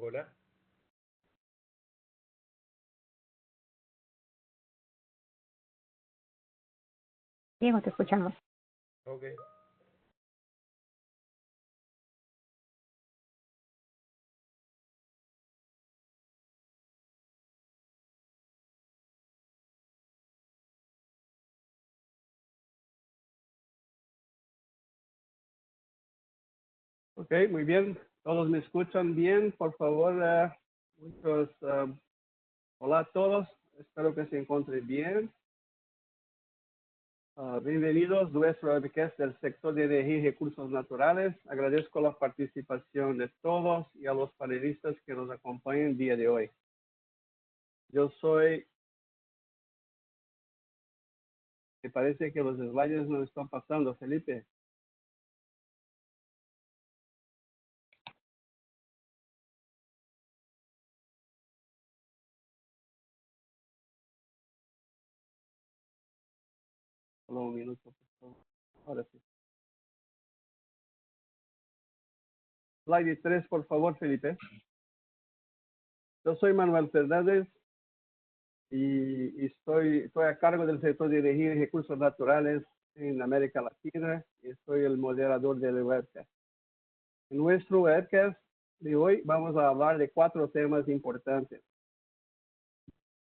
Hola. Diego, te escuchamos. Ok. Ok, muy bien. ¿Todos me escuchan bien? Por favor, muchos, hola a todos. Espero que se encuentren bien. Bienvenidos a nuestro webcast del sector de energía y recursos naturales. Agradezco la participación de todos y a los panelistas que nos acompañan el día de hoy. Yo soy... Me parece que los slides no están pasando, Felipe. Solo un minuto, por favor. Ahora sí. Slide 3, por favor, Felipe. Yo soy Manuel Fernández y estoy a cargo del sector de energía y recursos naturales en América Latina y soy el moderador del webcast. En nuestro webcast de hoy vamos a hablar de 4 temas importantes.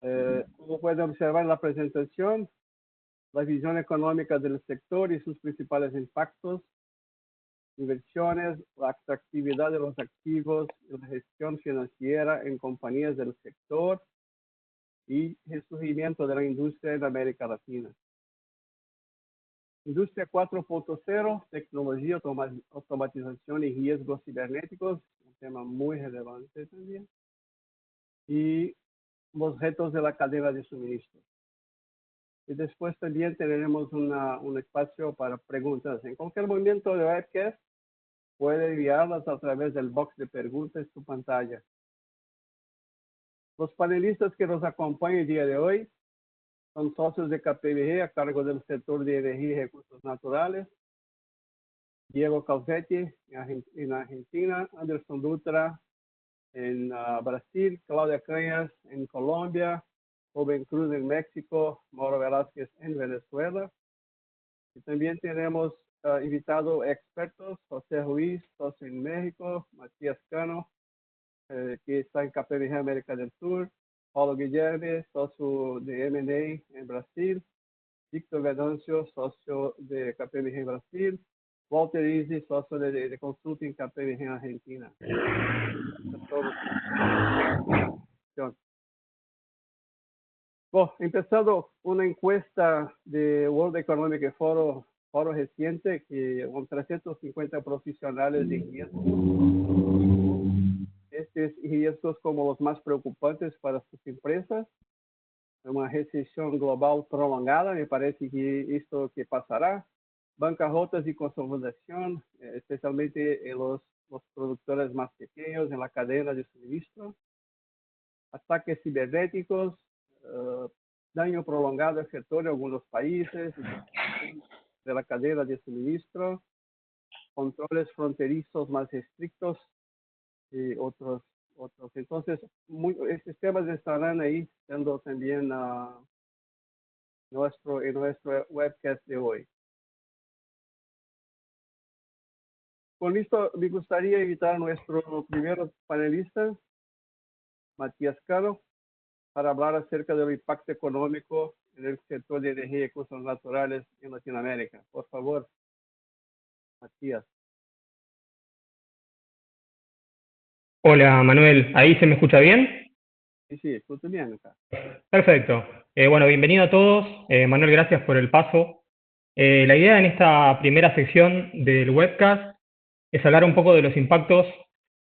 Como pueden observar en la presentación, la visión económica del sector y sus principales impactos, inversiones, la atractividad de los activos y la gestión financiera en compañías del sector y el surgimiento de la industria en América Latina. Industria 4.0, tecnología, automatización y riesgos cibernéticos, un tema muy relevante también. Y los retos de la cadena de suministro. Y después también tendremos un espacio para preguntas. En cualquier momento de webcast puede enviarlas a través del box de preguntas en su pantalla. Los panelistas que nos acompañan el día de hoy son socios de KPMG a cargo del sector de energía y recursos naturales. Diego Calvetti en Argentina, Anderson Dutra en Brasil, Claudia Cañas en Colombia, Rubén Cruz en México, Mauro Velázquez en Venezuela. Y también tenemos invitados expertos, José Ruiz, socio en México, Matías Cano, que está en KPMG América del Sur, Paulo Guilherme, socio de M&A en Brasil, Víctor Venancio, socio de KPMG en Brasil, Walter Izzi, socio de consulting KPMG en Argentina. Bueno, empezando una encuesta de World Economic Forum, foro reciente, que con 350 profesionales de riesgos, estos riesgos como los más preocupantes para sus empresas, una recesión global prolongada, me parece que esto que pasará, bancarrotas y consolidación, especialmente en los productores más pequeños en la cadena de suministro, ataques cibernéticos, daño prolongado al sector en algunos países, de la cadena de suministro, controles fronterizos más estrictos y otros. Entonces, estos temas estarán ahí siendo también en nuestro webcast de hoy. Con esto, me gustaría invitar a nuestro primer panelista, Matías Cano, para hablar acerca del impacto económico en el sector de energía y recursos naturales en Latinoamérica. Por favor, Matías. Hola Manuel, ¿ahí se me escucha bien? Sí, escucho bien acá. Perfecto. Bueno, bienvenido a todos. Manuel, gracias por el paso. La idea en esta primera sección del webcast es hablar un poco de los impactos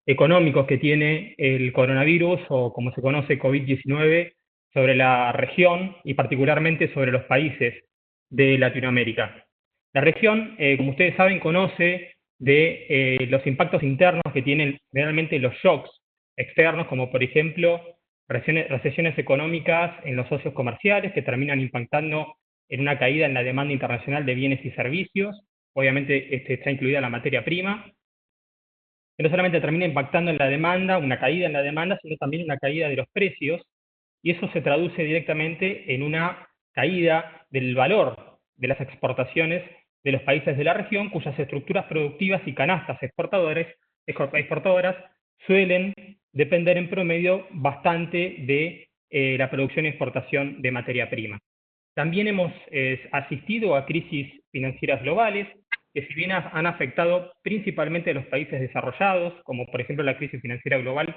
económicos que tiene el coronavirus, o como se conoce COVID-19, sobre la región y particularmente sobre los países de Latinoamérica. La región, como ustedes saben, conoce de los impactos internos que tienen realmente los shocks externos, como por ejemplo recesiones económicas en los socios comerciales que terminan impactando en una caída en la demanda internacional de bienes y servicios. Obviamente está incluida la materia prima. que no solamente termina impactando en la demanda, una caída en la demanda, sino también una caída de los precios, y eso se traduce directamente en una caída del valor de las exportaciones de los países de la región, cuyas estructuras productivas y canastas exportadoras suelen depender en promedio bastante de la producción y exportación de materia prima. También hemos asistido a crisis financieras globales, que si bien han afectado principalmente a los países desarrollados, como por ejemplo la crisis financiera global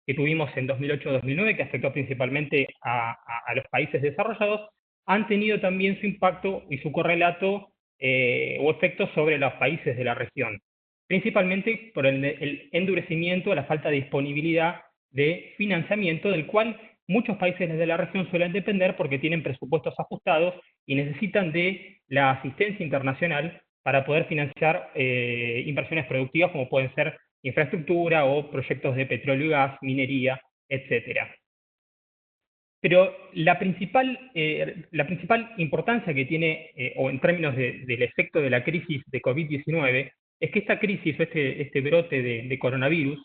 que tuvimos en 2008-2009, que afectó principalmente a los países desarrollados, han tenido también su impacto y su correlato o efectos sobre los países de la región, principalmente por el endurecimiento, la falta de disponibilidad de financiamiento, del cual muchos países de la región suelen depender porque tienen presupuestos ajustados y necesitan de la asistencia internacional para poder financiar inversiones productivas como pueden ser infraestructura o proyectos de petróleo y gas, minería, etcétera. Pero la principal importancia que tiene, o en términos del efecto de la crisis de COVID-19, es que esta crisis o este brote de coronavirus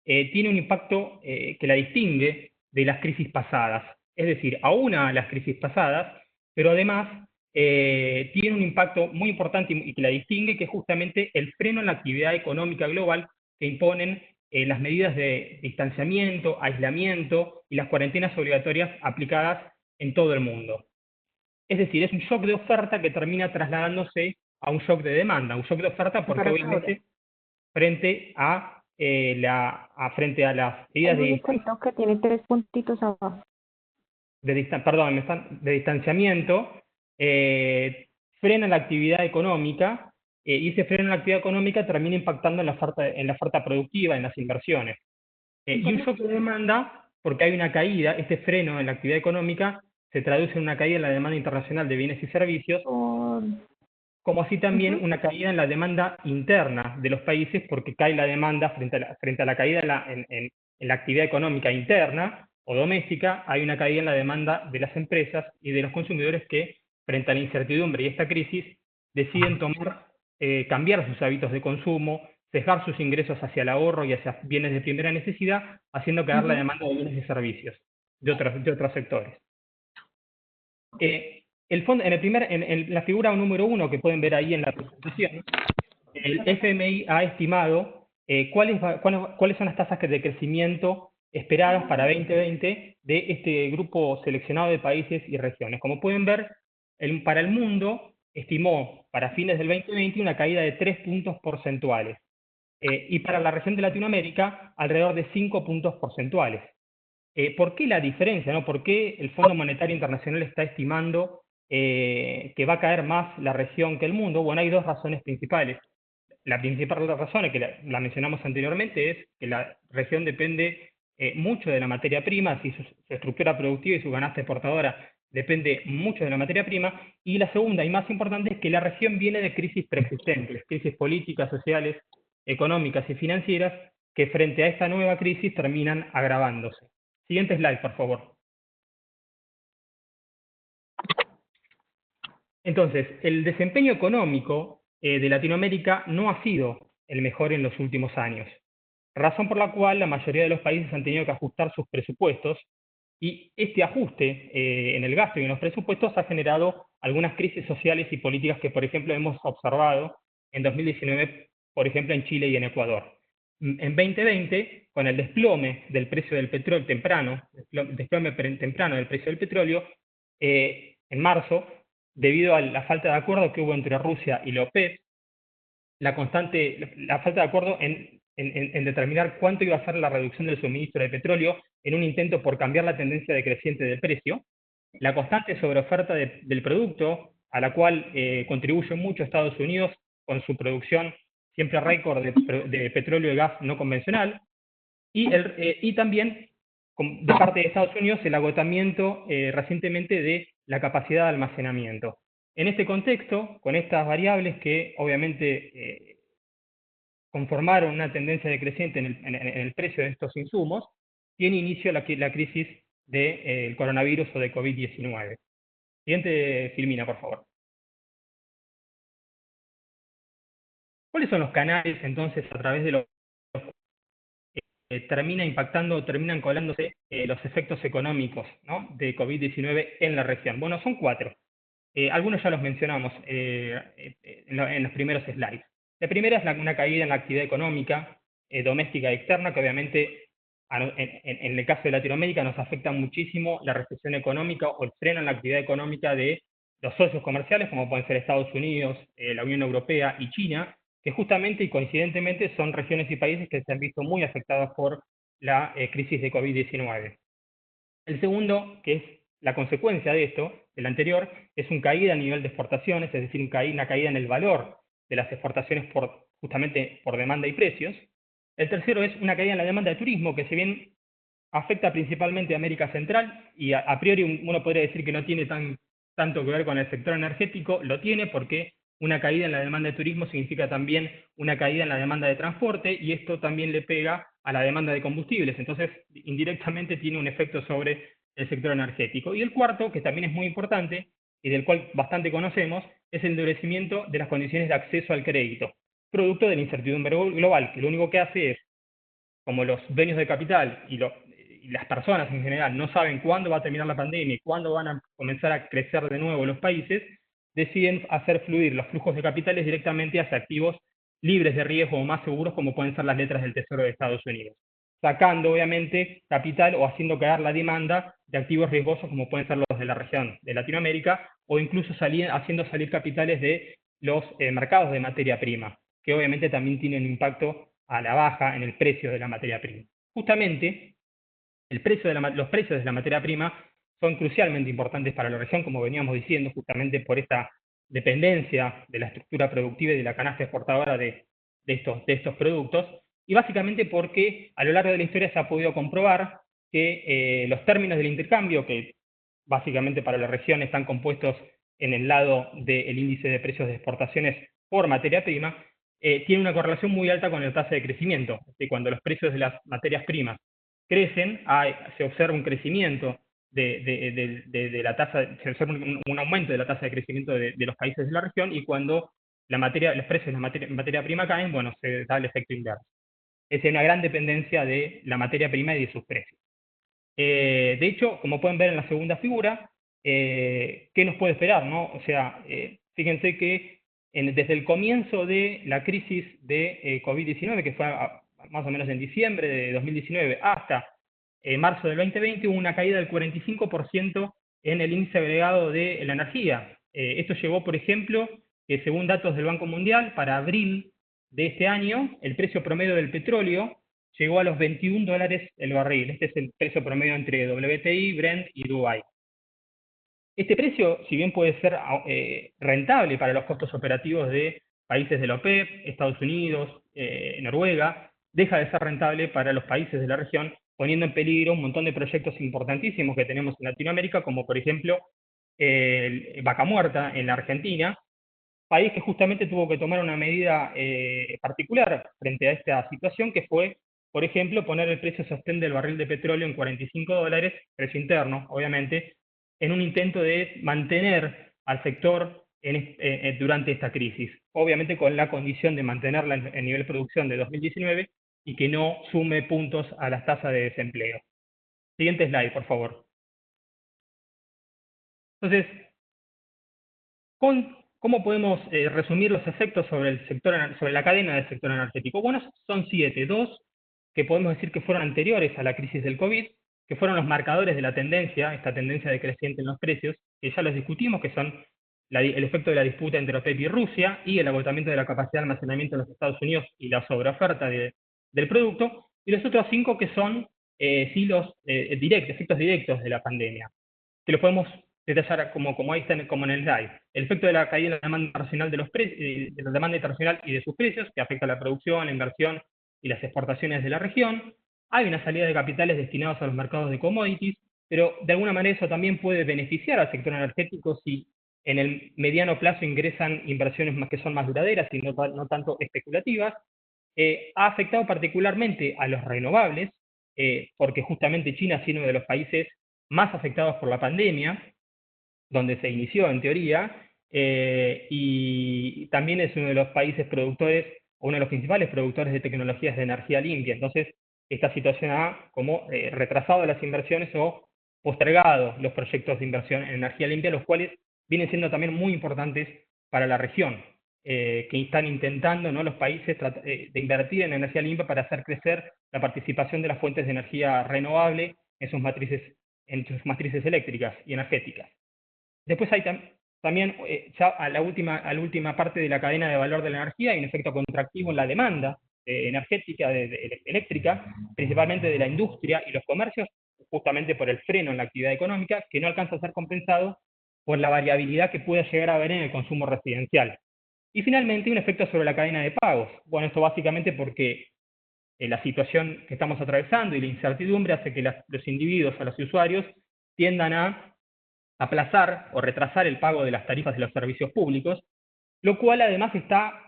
tiene un impacto que la distingue de las crisis pasadas. Es decir, aúna a las crisis pasadas, pero además tiene un impacto muy importante y que la distingue, que es justamente el freno en la actividad económica global que imponen las medidas de distanciamiento, aislamiento y las cuarentenas obligatorias aplicadas en todo el mundo. Es decir, es un shock de oferta que termina trasladándose a un shock de demanda. Un shock de oferta porque obviamente frente a las medidas que tiene 3 puntitos abajo. de distanciamiento, frena la actividad económica, y ese freno en la actividad económica termina impactando en la oferta productiva, en las inversiones. Y un shock de demanda, porque hay una caída, este freno en la actividad económica se traduce en una caída en la demanda internacional de bienes y servicios, como así también una caída en la demanda interna de los países, porque cae la demanda frente a la caída en la actividad económica interna o doméstica, hay una caída en la demanda de las empresas y de los consumidores que, frente a la incertidumbre y esta crisis, deciden cambiar sus hábitos de consumo, sesgar sus ingresos hacia el ahorro y hacia bienes de primera necesidad, haciendo caer la demanda de bienes y servicios de otros sectores. En la figura número 1 que pueden ver ahí en la presentación, el FMI ha estimado cuáles son las tasas de crecimiento esperadas para 2020 de este grupo seleccionado de países y regiones. Como pueden ver, para el mundo estimó para fines del 2020 una caída de 3 puntos porcentuales, y para la región de Latinoamérica alrededor de 5 puntos porcentuales. ¿Por qué la diferencia, no? ¿Por qué el Fondo Monetario Internacional está estimando que va a caer más la región que el mundo? Bueno, hay dos razones principales. La principal razón, que la mencionamos anteriormente, es que la región depende mucho de la materia prima, así su estructura productiva y su canasta exportadora depende mucho de la materia prima. Y la segunda y más importante es que la región viene de crisis preexistentes, crisis políticas, sociales, económicas y financieras, que frente a esta nueva crisis terminan agravándose. Siguiente slide, por favor. Entonces, el desempeño económico de Latinoamérica no ha sido el mejor en los últimos años, razón por la cual la mayoría de los países han tenido que ajustar sus presupuestos, y este ajuste en el gasto y en los presupuestos ha generado algunas crisis sociales y políticas que, por ejemplo, hemos observado en 2019, por ejemplo, en Chile y en Ecuador. En 2020, con el desplome del precio del petróleo temprano del precio del petróleo, en marzo, debido a la falta de acuerdo que hubo entre Rusia y la OPEP, la falta de acuerdo en determinar cuánto iba a ser la reducción del suministro de petróleo en un intento por cambiar la tendencia decreciente del precio, la constante sobreoferta del producto, a la cual contribuye mucho Estados Unidos con su producción siempre récord de petróleo y gas no convencional, y también de parte de Estados Unidos el agotamiento recientemente de la capacidad de almacenamiento. En este contexto, con estas variables que obviamente conformaron una tendencia decreciente en el precio de estos insumos, tiene inicio la crisis del coronavirus o de COVID-19. Siguiente, Filmina, por favor. ¿Cuáles son los canales, entonces, a través de los terminan colándose los efectos económicos, ¿no?, de COVID-19 en la región. Bueno, son 4. Algunos ya los mencionamos en los primeros slides. La primera es una caída en la actividad económica doméstica y externa, que obviamente en el caso de Latinoamérica nos afecta muchísimo la recesión económica o el freno en la actividad económica de los socios comerciales, como pueden ser Estados Unidos, la Unión Europea y China, que justamente y coincidentemente son regiones y países que se han visto muy afectados por la crisis de COVID-19. El segundo, que es la consecuencia de esto, del anterior, es una caída a nivel de exportaciones, es decir, una caída en el valor de las exportaciones justamente por demanda y precios. El tercero es una caída en la demanda de turismo, que si bien afecta principalmente a América Central, y a priori uno podría decir que no tiene tanto que ver con el sector energético, lo tiene porque una caída en la demanda de turismo significa también una caída en la demanda de transporte, y esto también le pega a la demanda de combustibles, entonces indirectamente tiene un efecto sobre el sector energético. Y el cuarto, que también es muy importante, y del cual bastante conocemos, es el endurecimiento de las condiciones de acceso al crédito, producto de la incertidumbre global, que lo único que hace es, como los dueños de capital y las personas en general no saben cuándo va a terminar la pandemia y cuándo van a comenzar a crecer de nuevo los países, deciden hacer fluir los flujos de capitales directamente hacia activos libres de riesgo o más seguros, como pueden ser las letras del Tesoro de Estados Unidos, sacando obviamente capital o haciendo caer la demanda de activos riesgosos, como pueden ser los de la región de Latinoamérica, o incluso haciendo salir capitales de los mercados de materia prima, que obviamente también tienen impacto a la baja en el precio de la materia prima. Justamente, los precios de la materia prima son crucialmente importantes para la región, como veníamos diciendo, justamente por esta dependencia de la estructura productiva y de la canasta exportadora de estos productos, y básicamente porque a lo largo de la historia se ha podido comprobar que los términos del intercambio, que básicamente para la región están compuestos en el lado del índice de precios de exportaciones por materia prima, tiene una correlación muy alta con la tasa de crecimiento. Cuando los precios de las materias primas crecen, se observa un crecimiento de la tasa, se observa un aumento de la tasa de crecimiento de los países de la región, y cuando los precios de la materia prima caen, bueno, se da el efecto inverso. Es una gran dependencia de la materia prima y de sus precios. De hecho, como pueden ver en la segunda figura, ¿qué nos puede esperar, no? O sea, fíjense que desde el comienzo de la crisis de COVID-19, que fue más o menos en diciembre de 2019, hasta marzo del 2020, hubo una caída del 45% en el índice agregado de la energía. Esto llevó, por ejemplo, que según datos del Banco Mundial, para abril de este año, el precio promedio del petróleo llegó a los $21 el barril. Este es el precio promedio entre WTI, Brent y Dubai. Este precio, si bien puede ser rentable para los costos operativos de países de la OPEP, Estados Unidos, Noruega, deja de ser rentable para los países de la región, poniendo en peligro un montón de proyectos importantísimos que tenemos en Latinoamérica, como por ejemplo Vaca Muerta en la Argentina, país que justamente tuvo que tomar una medida particular frente a esta situación, que fue, por ejemplo, poner el precio sostén del barril de petróleo en $45, precio interno, obviamente, en un intento de mantener al sector durante esta crisis. Obviamente con la condición de mantenerla en nivel de producción de 2019 y que no sume puntos a las tasas de desempleo. Siguiente slide, por favor. Entonces, ¿cómo podemos resumir los efectos sobre la cadena del sector energético? Bueno, son 7. 2 que podemos decir que fueron anteriores a la crisis del COVID, que fueron los marcadores de la tendencia, esta tendencia decreciente en los precios, que ya los discutimos, que son el efecto de la disputa entre OPEP y Rusia, y el agotamiento de la capacidad de almacenamiento en los Estados Unidos y la sobreoferta del producto, y los otros 5 que son efectos directos de la pandemia, que los podemos detallar como ahí están, como en el slide. El efecto de la caída de la demanda internacional de la demanda internacional y de sus precios, que afecta a la producción, la inversión y las exportaciones de la región. Hay una salida de capitales destinados a los mercados de commodities, pero de alguna manera eso también puede beneficiar al sector energético si en el mediano plazo ingresan inversiones que son más duraderas y no tanto especulativas. Ha afectado particularmente a los renovables, porque justamente China ha sido uno de los países más afectados por la pandemia, donde se inició en teoría, y también es uno de los países productores, o uno de los principales productores de tecnologías de energía limpia. Entonces, esta situación ha como retrasado las inversiones o postergado los proyectos de inversión en energía limpia, los cuales vienen siendo también muy importantes para la región, que están intentando, ¿no?, los países de invertir en energía limpia para hacer crecer la participación de las fuentes de energía renovable en sus matrices eléctricas y energéticas. Después hay también, ya a la última parte de la cadena de valor de la energía, hay un efecto contractivo en la demanda energética, eléctrica, principalmente de la industria y los comercios, justamente por el freno en la actividad económica, que no alcanza a ser compensado por la variabilidad que puede llegar a haber en el consumo residencial. Y finalmente, un efecto sobre la cadena de pagos. Bueno, esto básicamente porque la situación que estamos atravesando y la incertidumbre hace que los individuos o los usuarios tiendan a aplazar o retrasar el pago de las tarifas de los servicios públicos, lo cual además está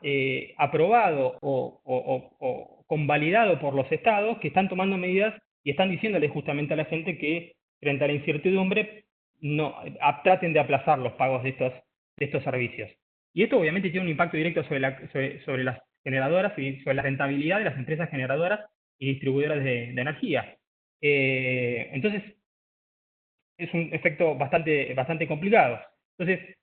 aprobado o convalidado por los estados, que están tomando medidas y están diciéndole justamente a la gente que frente a la incertidumbre traten de aplazar los pagos de estos servicios. Y esto obviamente tiene un impacto directo sobre las generadoras y sobre la rentabilidad de las empresas generadoras y distribuidoras de energía. Entonces, es un efecto bastante complicado. Entonces,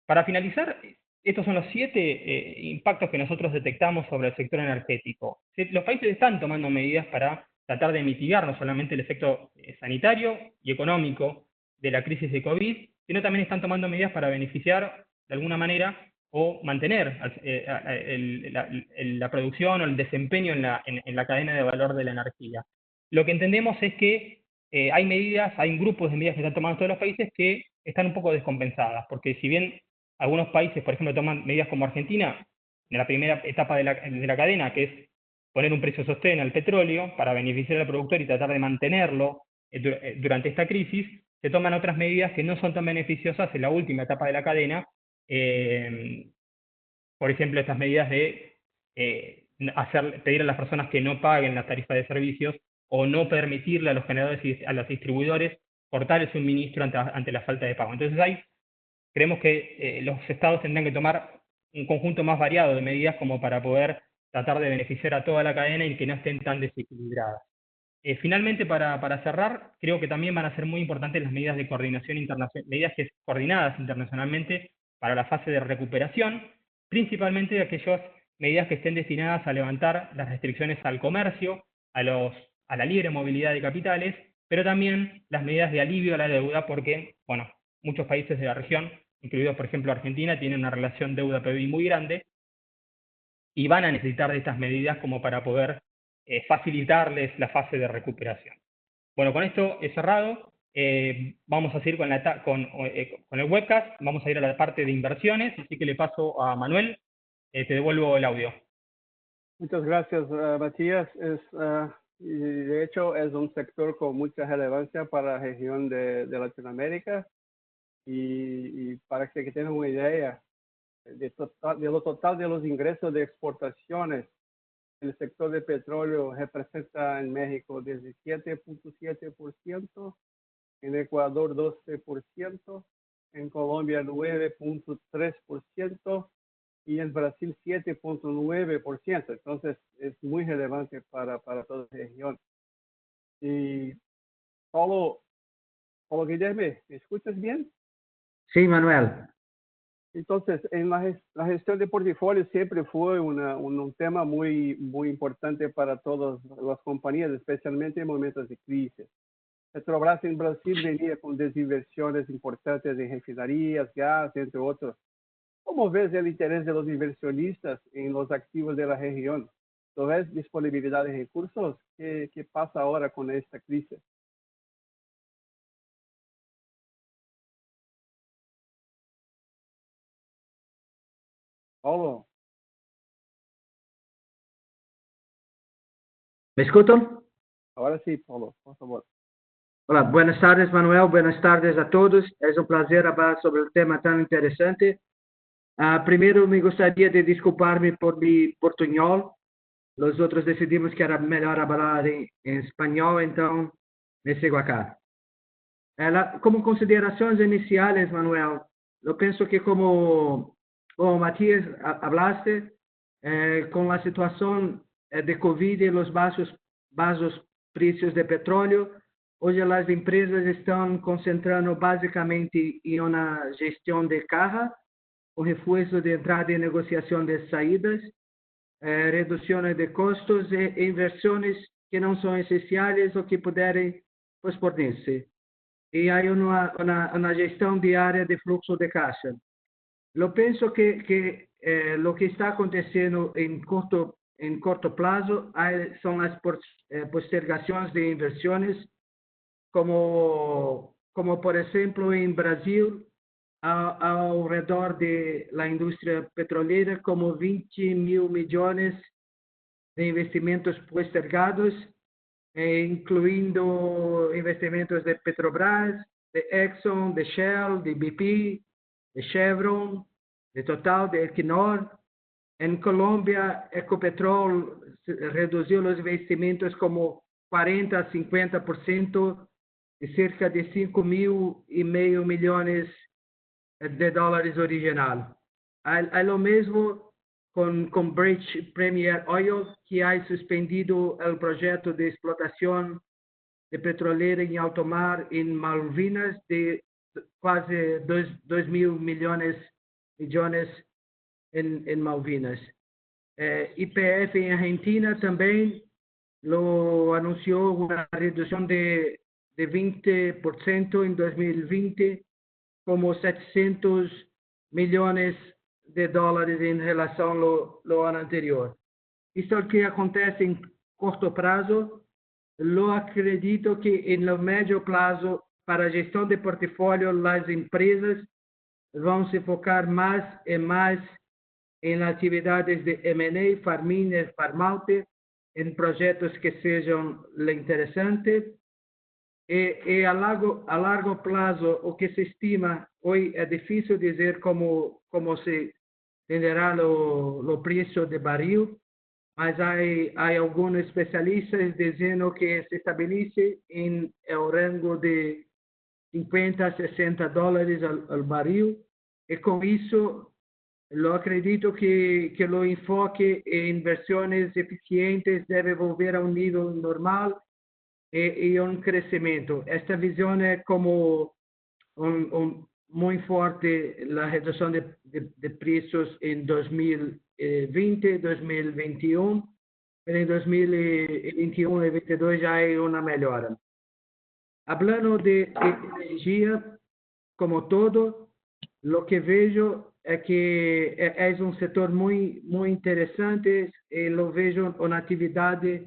para finalizar, estos son los 7 impactos que nosotros detectamos sobre el sector energético. Los países están tomando medidas para tratar de mitigar no solamente el efecto sanitario y económico de la crisis de COVID, sino también están tomando medidas para beneficiar de alguna manera o mantener la producción o el desempeño en la cadena de valor de la energía. Lo que entendemos es que hay grupos de medidas que están tomando todos los países que están un poco descompensadas, porque si bien algunos países, por ejemplo, toman medidas como Argentina, en la primera etapa de la cadena, que es poner un precio sostén al petróleo para beneficiar al productor y tratar de mantenerlo durante esta crisis, se toman otras medidas que no son tan beneficiosas en la última etapa de la cadena, por ejemplo, estas medidas de pedir a las personas que no paguen las tarifas de servicios o no permitirle a los generadores y a los distribuidores cortar el suministro ante la falta de pago. Entonces creemos que los estados tendrán que tomar un conjunto más variado de medidas como para poder tratar de beneficiar a toda la cadena y que no estén tan desequilibradas. Finalmente, para cerrar, creo que también van a ser muy importantes las medidas de coordinación internacional, medidas coordinadas internacionalmente para la fase de recuperación, principalmente aquellas medidas que estén destinadas a levantar las restricciones al comercio, a la libre movilidad de capitales, pero también las medidas de alivio a la deuda, porque, bueno, muchos países de la región, incluidos por ejemplo Argentina, tienen una relación deuda-PBI muy grande y van a necesitar de estas medidas como para poder facilitarles la fase de recuperación. Bueno, con esto he cerrado. Vamos a seguir con el webcast. Vamos a ir a la parte de inversiones, así que le paso a Manuel. Te devuelvo el audio. Muchas gracias, Matías. Y de hecho, es un sector con mucha relevancia para la región de Latinoamérica. Y para que tengan una idea de lo total de los ingresos de exportaciones, el sector de petróleo representa en México 17.7%, en Ecuador 12%, en Colombia 9.3% y en Brasil 7.9%. Entonces es muy relevante para toda la región. Y Paulo Guilherme, ¿me escuchas bien? Sí, Manuel. Entonces, en la gestión de portafolio siempre fue un tema muy importante para todas las compañías, especialmente en momentos de crisis. Petrobras en Brasil venía con desinversiones importantes en refinerías, gas, entre otros. ¿Cómo ves el interés de los inversionistas en los activos de la región? ¿Tú ves disponibilidad de recursos? ¿Qué pasa ahora con esta crisis? Paulo. ¿Me escuchan? Ahora sí, Paulo, por favor. Hola, buenas tardes, Manuel. Buenas tardes a todos. Es un placer hablar sobre el tema tan interesante. Primero, me gustaría de disculparme por mi portuñol. Los otros decidimos que era mejor hablar en español, entonces me sigo acá. Como consideraciones iniciales, Manuel, yo pienso que como Matías hablaste, con la situación de COVID y los vasos precios de petróleo. Hoje as empresas estão concentrando basicamente em uma gestão de caja, o reforço de entrada e negociação de saídas, redução de custos e inversões que não são essenciais ou que puderem posponer-se. E há uma gestão diária de fluxo de caixa. Eu penso que o que está acontecendo em curto prazo são as postergações de inversões, como por exemplo em Brasil, ao redor da indústria petroleira, como 20 mil milhões de investimentos postergados, incluindo investimentos de Petrobras, de Exxon, de Shell, de BP, de Chevron, de Total, de Equinor. Em Colômbia, Ecopetrol reduziu os investimentos como 40% a 50%, de cerca de 5,5 milhões de dólares original. Há o mesmo com British Premier Oil, que ha suspendido o projeto de explotação de petroleira em alto mar em Malvinas de quase 2.000 milhões em Malvinas. YPF em Argentina também anunciou uma redução de 20% em 2020, como 700 milhões de dólares em relação ao ano anterior. Isso é o que acontece em curto prazo. Eu acredito que no médio prazo, para a gestão de portfólio, as empresas vão se focar mais e mais em atividades de M&A, farm-in e farm-out, em projetos que sejam interessantes. E a largo prazo, o que se estima hoje é difícil dizer como se venderá o preço de barril, mas há alguns especialistas dizendo que se estabelece em o rango de 50 a 60 dólares ao barril, e com isso eu acredito que o enfoque em inversões eficientes deve volver a um nível normal e um crescimento. Esta visão é como muito forte a redução de preços em 2020, 2021, mas em 2021 e 2022 já há uma melhora. Hablando de energia como todo, o que vejo é que é um setor muito interessante, e eu vejo uma atividade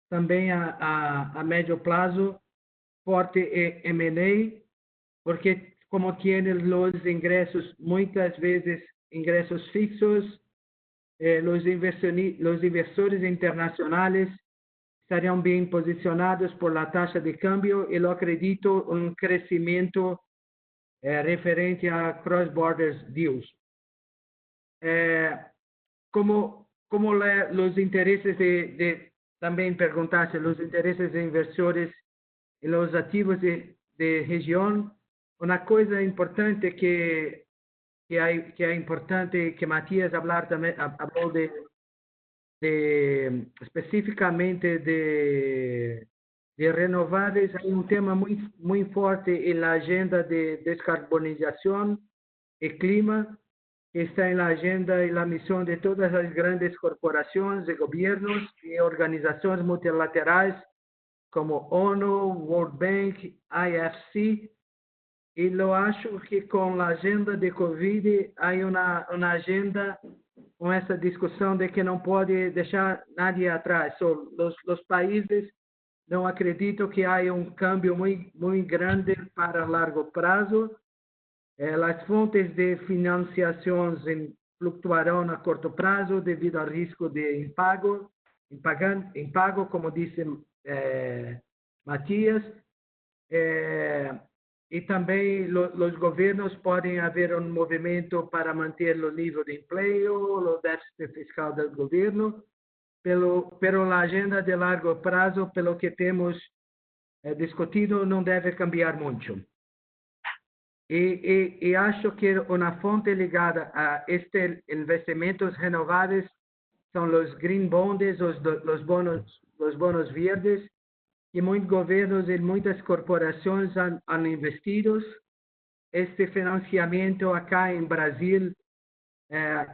também a médio prazo forte em M&A, porque como tem os ingressos, muitas vezes ingressos fixos, os inversores internacionais estarão bem posicionados por a taxa de câmbio, e eu acredito um crescimento referente a cross-border deals. Como os interesses também perguntasse, os interesses de inversores e os ativos de região, uma coisa importante que é importante, que Matias falou especificamente de renováveis, há um tema muito forte na agenda de descarbonização e clima, que está na agenda e na missão de todas as grandes corporações e governos e organizações multilaterais como ONU, World Bank, IFC. E eu acho que com a agenda de Covid há uma agenda com essa discussão de que não pode deixar nadie atrás. Os países não acreditam que há um câmbio muito grande para largo prazo. As fontes de financiações flutuarão a curto prazo devido ao risco de impago, como disse Matias. E também os governos podem haver um movimento para manter o nível de emprego, o déficit fiscal do governo, pelo a agenda de largo prazo, pelo que temos discutido, não deve cambiar muito. E acho que uma fonte ligada a estes investimentos renováveis são os green bonds, os bonos verdes, que muitos governos e muitas corporações han investido. Este financiamento acá em Brasil,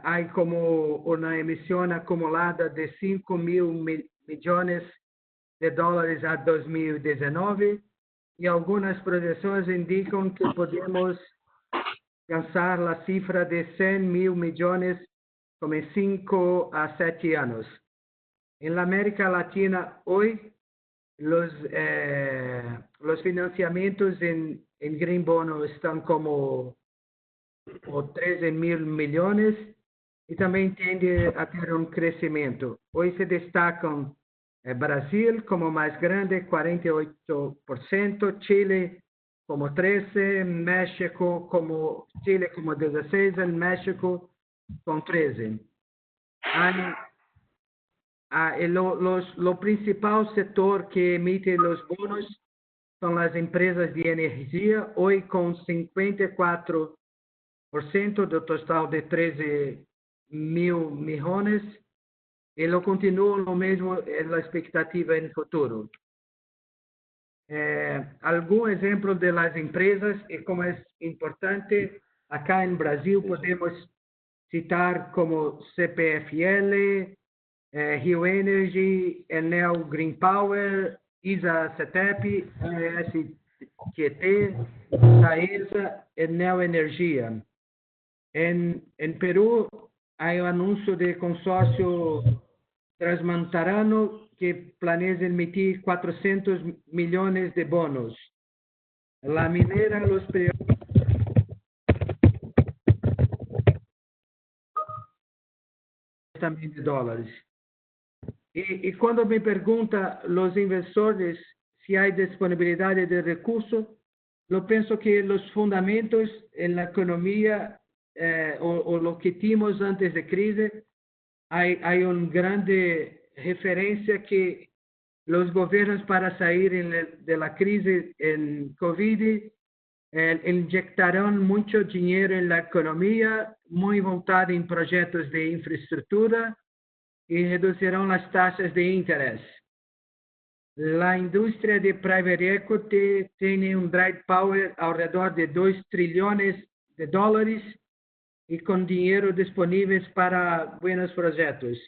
há como uma emissão acumulada de 5 mil milhões de dólares a 2019 e algumas projeções indicam que podemos alcançar a cifra de 100 mil milhões como em 5 a 7 anos. En la América Latina hoy los financiamientos en Green Bono están como 13 mil millones y también tiende a tener un crecimiento. Hoy se destacan Brasil como más grande, 48%, Chile como 13%, México como 16%, México con 13%. Lo principal sector que emite los bonos son las empresas de energía, hoy con 54% del total de 13 mil millones, y lo continúa lo mismo en la expectativa en futuro. Algún ejemplo de las empresas y como es importante, acá en Brasil podemos citar como CPFL, Rio Energy, Enel Green Power, ISA CETEP, SQT, Taesa, Enel Energia. En Perú hay un anuncio de consorcio Transmantarano que planea emitir 400 millones de bonos. La minera los también de dólares. Y cuando me preguntan los inversores si hay disponibilidad de recursos, yo pienso que los fundamentos en la economía o lo que tuvimos antes de crisis, hay una grande referencia que los gobiernos para salir de la crisis en COVID inyectarán mucho dinero en la economía, muy voltado en proyectos de infraestructura, y reducirán las tasas de interés. La industria de private equity tiene un dry power alrededor de 2 trillones de dólares y con dinero disponible para buenos proyectos.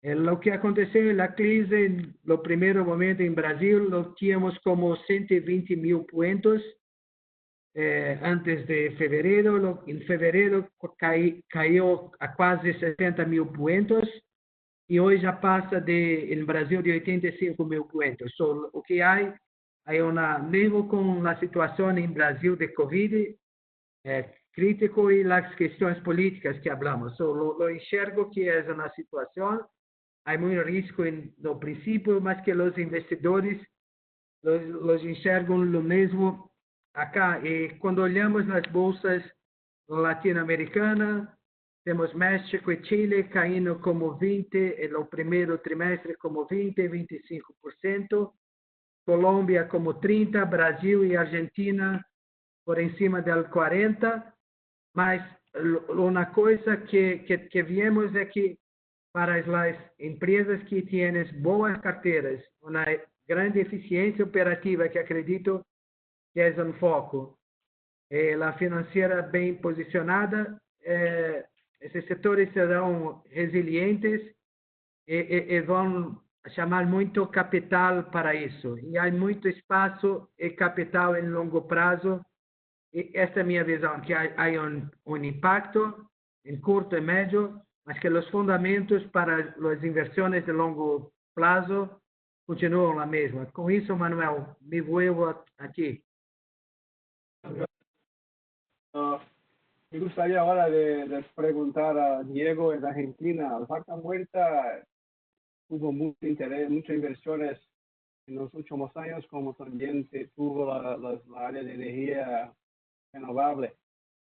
Lo que aconteció en la crisis, en lo primero momento en Brasil, lo teníamos como 120 mil puntos antes de febrero. En febrero cayó a casi 60 mil puntos. Y hoy ya pasa en Brasil de 85 mil puntos. Lo que hay mesmo con la situación en Brasil de COVID, crítico y las cuestiones políticas que hablamos. Lo enxergo que es una situación, hay mucho riesgo en lo principio, más que los investidores los enxergan lo mismo acá. Y cuando olhamos las bolsas latinoamericanas, temos México e Chile caindo como 20%, no primeiro trimestre como 20-25%, Colômbia como 30%, Brasil e Argentina por encima del 40%, mas uma coisa que vemos é que para as empresas que têm boas carteiras, uma grande eficiência operativa que acredito que é um foco, a financeira bem posicionada, esses setores serão resilientes e vão chamar muito capital para isso. E há muito espaço e capital em longo prazo. E esta é a minha visão, que há um impacto em curto e médio, mas que os fundamentos para as inversões de longo prazo continuam a mesma. Com isso, Manuel, me vuelvo aqui. Me gustaría ahora de preguntar a Diego en Argentina. Vaca Muerta tuvo mucho interés, muchas inversiones en los últimos años, como también tuvo la área de energía renovable.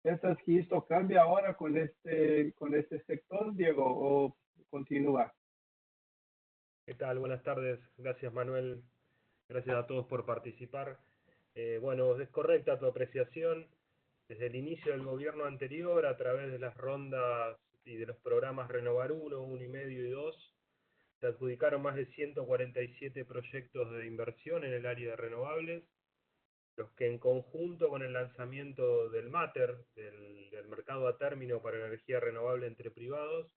¿Piensas que esto cambia ahora con este sector, Diego, o continúa? ¿Qué tal? Buenas tardes. Gracias, Manuel. Gracias a todos por participar. Bueno, es correcta tu apreciación. Desde el inicio del gobierno anterior, a través de las rondas y de los programas Renovar 1, 1,5 y 2, Se adjudicaron más de 147 proyectos de inversión en el área de renovables, los que en conjunto con el lanzamiento del MATER, del mercado a término para energía renovable entre privados,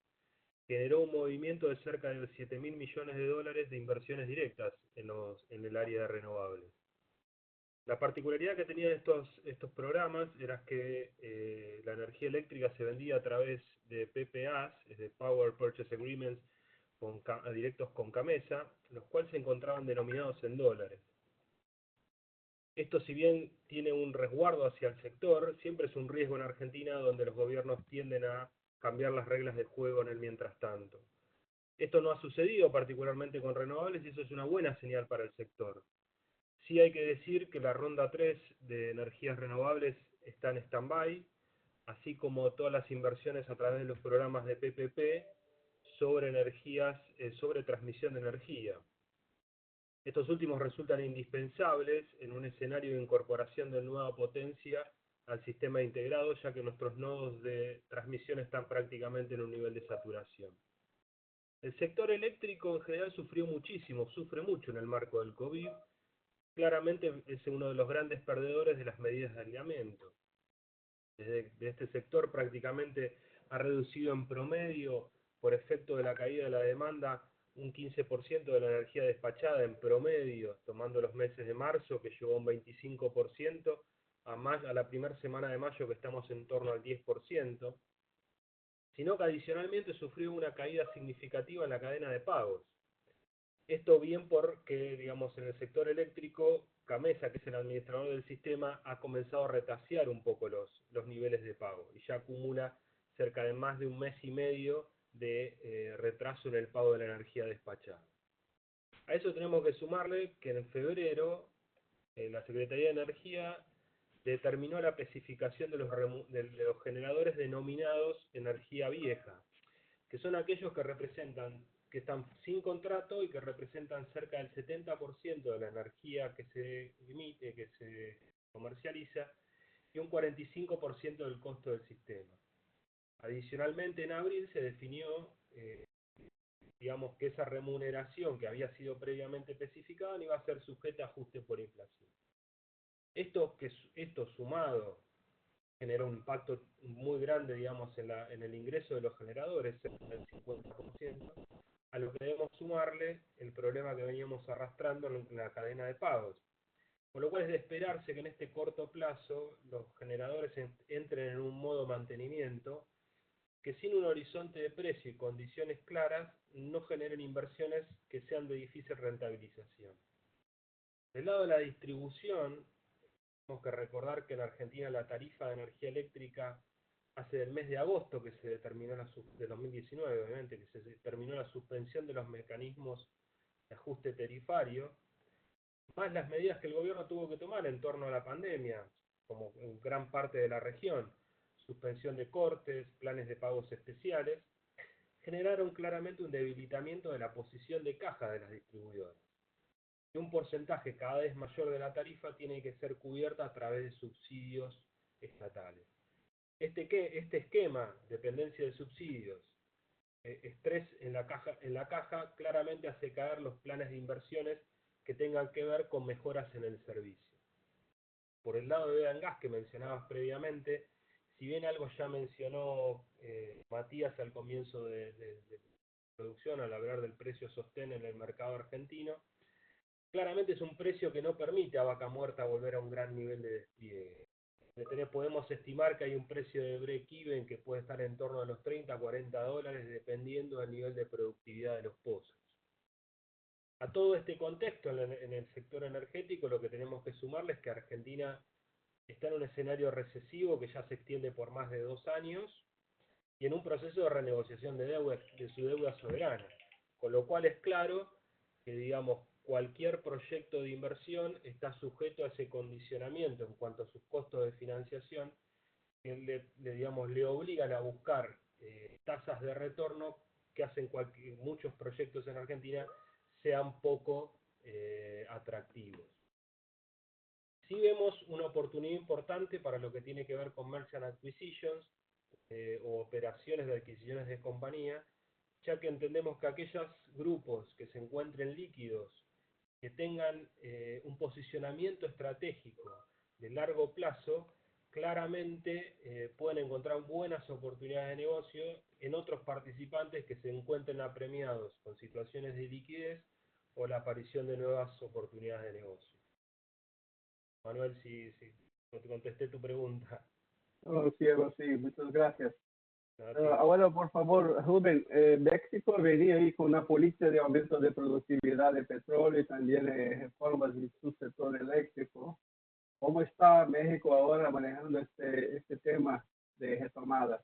generó un movimiento de cerca de 7.000 millones de dólares de inversiones directas en el área de renovables. La particularidad que tenían estos programas era que la energía eléctrica se vendía a través de PPAs, es de Power Purchase Agreements, directos con CAMESA, los cuales se encontraban denominados en dólares. Esto, si bien tiene un resguardo hacia el sector, siempre es un riesgo en Argentina donde los gobiernos tienden a cambiar las reglas de juego en el mientras tanto. Esto no ha sucedido particularmente con renovables y eso es una buena señal para el sector. Sí hay que decir que la ronda 3 de energías renovables está en stand-by, así como todas las inversiones a través de los programas de PPP sobre transmisión de energía. Estos últimos resultan indispensables en un escenario de incorporación de nueva potencia al sistema integrado, ya que nuestros nodos de transmisión están prácticamente en un nivel de saturación. El sector eléctrico en general sufre mucho en el marco del COVID. Claramente es uno de los grandes perdedores de las medidas de aislamiento. De este sector prácticamente ha reducido en promedio, por efecto de la caída de la demanda, un 15% de la energía despachada en promedio, tomando los meses de marzo, que llegó a un 25%, a la primera semana de mayo, que estamos en torno al 10%, sino que adicionalmente sufrió una caída significativa en la cadena de pagos. Esto bien porque, digamos, en el sector eléctrico, CAMESA, que es el administrador del sistema, ha comenzado a retasear un poco los niveles de pago y ya acumula cerca de más de un mes y medio de retraso en el pago de la energía despachada. A eso tenemos que sumarle que en febrero la Secretaría de Energía determinó la especificación de los generadores denominados energía vieja, que son aquellos que están sin contrato y que representan cerca del 70% de la energía que se emite, que se comercializa, y un 45% del costo del sistema. Adicionalmente, en abril se definió, digamos, que esa remuneración que había sido previamente especificada no iba a ser sujeta a ajuste por inflación. Esto sumado genera un impacto muy grande, digamos, en el ingreso de los generadores, cerca del 50%, a lo que debemos sumarle el problema que veníamos arrastrando en la cadena de pagos. Por lo cual es de esperarse que en este corto plazo los generadores entren en un modo mantenimiento que sin un horizonte de precio y condiciones claras no generen inversiones que sean de difícil rentabilización. Del lado de la distribución, tenemos que recordar que en Argentina la tarifa de energía eléctrica hace del mes de agosto que se determinó de 2019, obviamente, que se determinó la suspensión de los mecanismos de ajuste tarifario, más las medidas que el gobierno tuvo que tomar en torno a la pandemia, como en gran parte de la región, suspensión de cortes, planes de pagos especiales, generaron claramente un debilitamiento de la posición de caja de las distribuidoras. Y un porcentaje cada vez mayor de la tarifa tiene que ser cubierta a través de subsidios estatales. Este esquema, dependencia de subsidios, estrés en la caja, claramente hace caer los planes de inversiones que tengan que ver con mejoras en el servicio. Por el lado de Gas que mencionabas previamente, si bien algo ya mencionó Matías al comienzo de producción al hablar del precio sostén en el mercado argentino, claramente es un precio que no permite a Vaca Muerta volver a un gran nivel de despliegue. Podemos estimar que hay un precio de break-even que puede estar en torno a los 30 a 40 dólares dependiendo del nivel de productividad de los pozos. A todo este contexto en el sector energético lo que tenemos que sumarle es que Argentina está en un escenario recesivo que ya se extiende por más de 2 años y en un proceso de renegociación de su deuda soberana, con lo cual es claro que, digamos, cualquier proyecto de inversión está sujeto a ese condicionamiento en cuanto a sus costos de financiación que le obligan a buscar tasas de retorno que hacen que muchos proyectos en Argentina sean poco atractivos. Sí vemos una oportunidad importante para lo que tiene que ver con Merchant Acquisitions o operaciones de adquisiciones de compañía, ya que entendemos que aquellos grupos que se encuentren líquidos, que tengan un posicionamiento estratégico de largo plazo, claramente pueden encontrar buenas oportunidades de negocio en otros participantes que se encuentren apremiados con situaciones de liquidez o la aparición de nuevas oportunidades de negocio. Manuel, si no te contesté tu pregunta. Oh, cielo, sí, muchas gracias. Ahora, por favor, Rubén, México venía ahí con una política de aumento de productividad de petróleo y también reformas en su sector eléctrico. ¿Cómo está México ahora manejando este tema de retomada?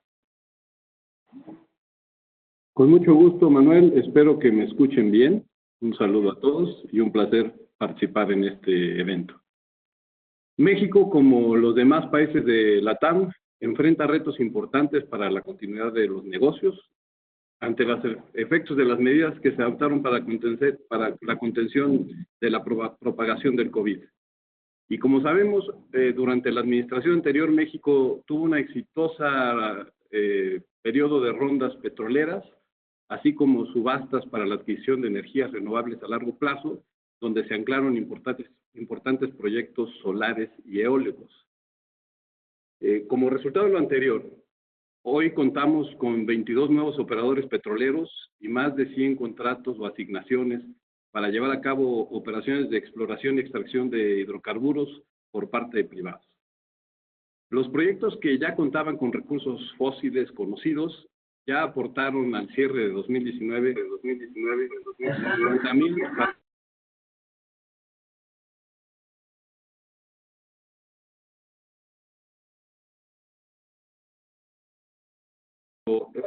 Con mucho gusto, Manuel. Espero que me escuchen bien. Un saludo a todos y un placer participar en este evento. México, como los demás países de LATAM, enfrenta retos importantes para la continuidad de los negocios ante los efectos de las medidas que se adoptaron para la contención de la propagación del COVID. Y como sabemos, durante la administración anterior, México tuvo una exitosa periodo de rondas petroleras, así como subastas para la adquisición de energías renovables a largo plazo, donde se anclaron importantes proyectos solares y eólicos. Como resultado de lo anterior, hoy contamos con 22 nuevos operadores petroleros y más de 100 contratos o asignaciones para llevar a cabo operaciones de exploración y extracción de hidrocarburos por parte de privados. Los proyectos que ya contaban con recursos fósiles conocidos ya aportaron al cierre de 2019 50,000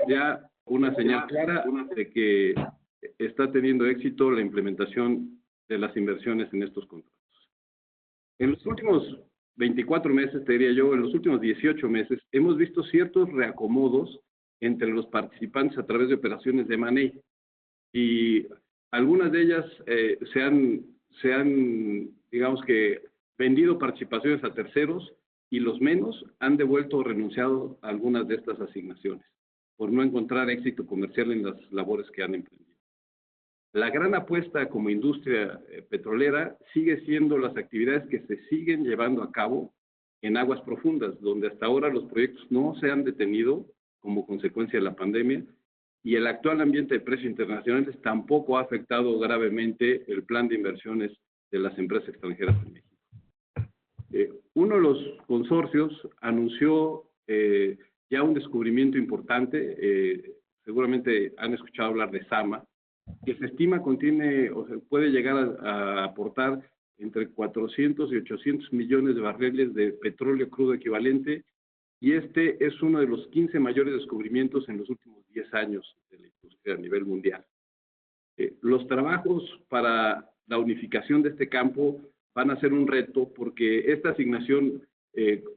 ya una señal clara de que está teniendo éxito la implementación de las inversiones en estos contratos. En los últimos 24 meses, te diría yo, en los últimos 18 meses, hemos visto ciertos reacomodos entre los participantes a través de operaciones de M&A, y algunas de ellas se han, digamos que, vendido participaciones a terceros, y los menos han devuelto o renunciado a algunas de estas asignaciones por no encontrar éxito comercial en las labores que han emprendido. La gran apuesta como industria petrolera sigue siendo las actividades que se siguen llevando a cabo en aguas profundas, donde hasta ahora los proyectos no se han detenido como consecuencia de la pandemia, y el actual ambiente de precios internacionales tampoco ha afectado gravemente el plan de inversiones de las empresas extranjeras en México. Uno de los consorcios anunció ya un descubrimiento importante, seguramente han escuchado hablar de Zama, que se estima contiene o se puede llegar a aportar entre 400 y 800 millones de barriles de petróleo crudo equivalente, y este es uno de los 15 mayores descubrimientos en los últimos 10 años de la industria a nivel mundial. Los trabajos para la unificación de este campo van a ser un reto, porque esta asignación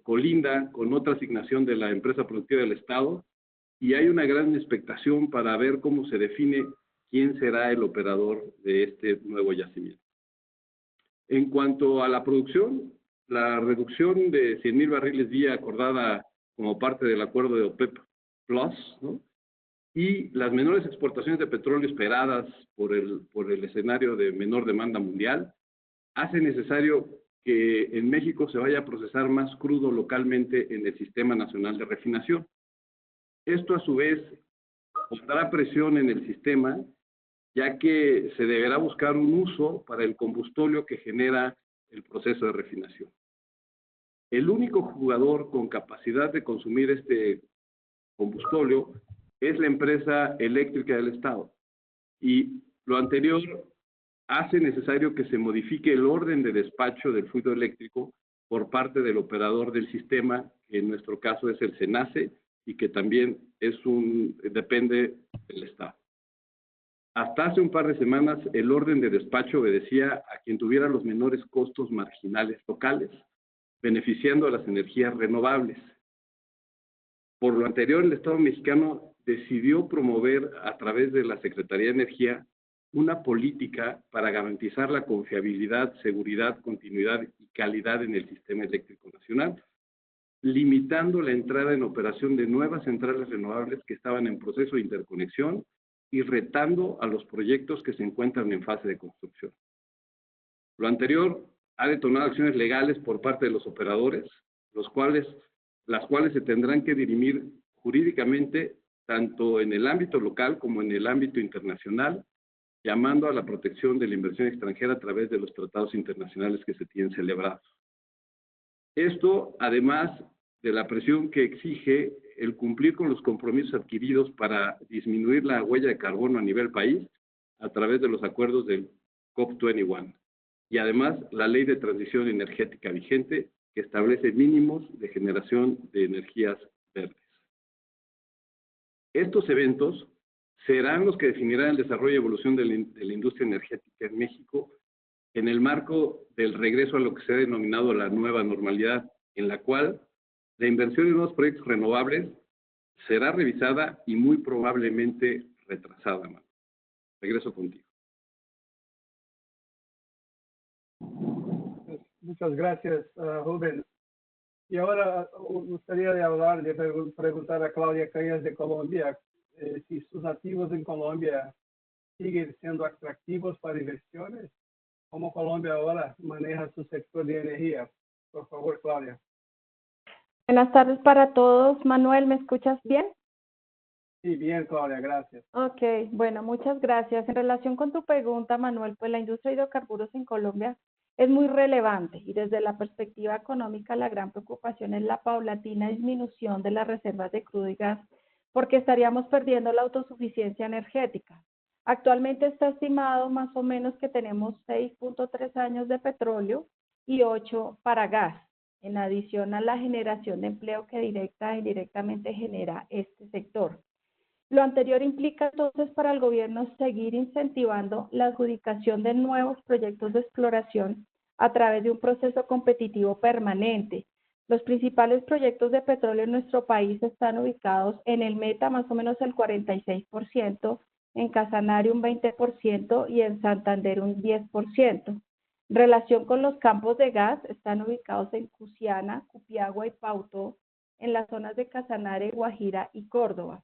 colinda con otra asignación de la empresa productiva del Estado, y hay una gran expectación para ver cómo se define quién será el operador de este nuevo yacimiento. En cuanto a la producción, la reducción de 100,000 barriles día acordada como parte del acuerdo de OPEP Plus, ¿no?, y las menores exportaciones de petróleo esperadas por el escenario de menor demanda mundial, hace necesario que en México se vaya a procesar más crudo localmente en el Sistema Nacional de Refinación. Esto, a su vez, pondrá presión en el sistema, ya que se deberá buscar un uso para el combustóleo que genera el proceso de refinación. El único jugador con capacidad de consumir este combustóleo es la empresa eléctrica del Estado, y lo anterior hace necesario que se modifique el orden de despacho del fluido eléctrico por parte del operador del sistema, que en nuestro caso es el SENACE, y que también depende del Estado. Hasta hace un par de semanas, el orden de despacho obedecía a quien tuviera los menores costos marginales locales, beneficiando a las energías renovables. Por lo anterior, el Estado mexicano decidió promover a través de la Secretaría de Energía una política para garantizar la confiabilidad, seguridad, continuidad y calidad en el sistema eléctrico nacional, limitando la entrada en operación de nuevas centrales renovables que estaban en proceso de interconexión y retando a los proyectos que se encuentran en fase de construcción. Lo anterior ha detonado acciones legales por parte de los operadores, las cuales se tendrán que dirimir jurídicamente tanto en el ámbito local como en el ámbito internacional, llamando a la protección de la inversión extranjera a través de los tratados internacionales que se tienen celebrados. Esto, además de la presión que exige el cumplir con los compromisos adquiridos para disminuir la huella de carbono a nivel país a través de los acuerdos del COP21 y además la Ley de Transición Energética vigente que establece mínimos de generación de energías verdes. Estos eventos serán los que definirán el desarrollo y evolución de la industria energética en México en el marco del regreso a lo que se ha denominado la nueva normalidad, en la cual la inversión en nuevos proyectos renovables será revisada y muy probablemente retrasada, Manu. Regreso contigo. Muchas gracias, Rubén. Y ahora me gustaría preguntar a Claudia Cañas de Colombia si sus activos en Colombia siguen siendo atractivos para inversiones. ¿Cómo Colombia ahora maneja su sector de energía? Por favor, Claudia. Buenas tardes para todos. Manuel, ¿me escuchas bien? Sí, bien, Claudia, gracias. Ok, bueno, muchas gracias. En relación con tu pregunta, Manuel, pues la industria de hidrocarburos en Colombia es muy relevante y desde la perspectiva económica la gran preocupación es la paulatina disminución de las reservas de crudo y gas porque estaríamos perdiendo la autosuficiencia energética. Actualmente está estimado más o menos que tenemos 6.3 años de petróleo y 8 para gas, en adición a la generación de empleo que directa e indirectamente genera este sector. Lo anterior implica entonces para el gobierno seguir incentivando la adjudicación de nuevos proyectos de exploración a través de un proceso competitivo permanente. Los principales proyectos de petróleo en nuestro país están ubicados en el Meta más o menos el 46%, en Casanare un 20% y en Santander un 10%. En relación con los campos de gas, están ubicados en Cusiana, Cupiagua y Pautó, en las zonas de Casanare, Guajira y Córdoba.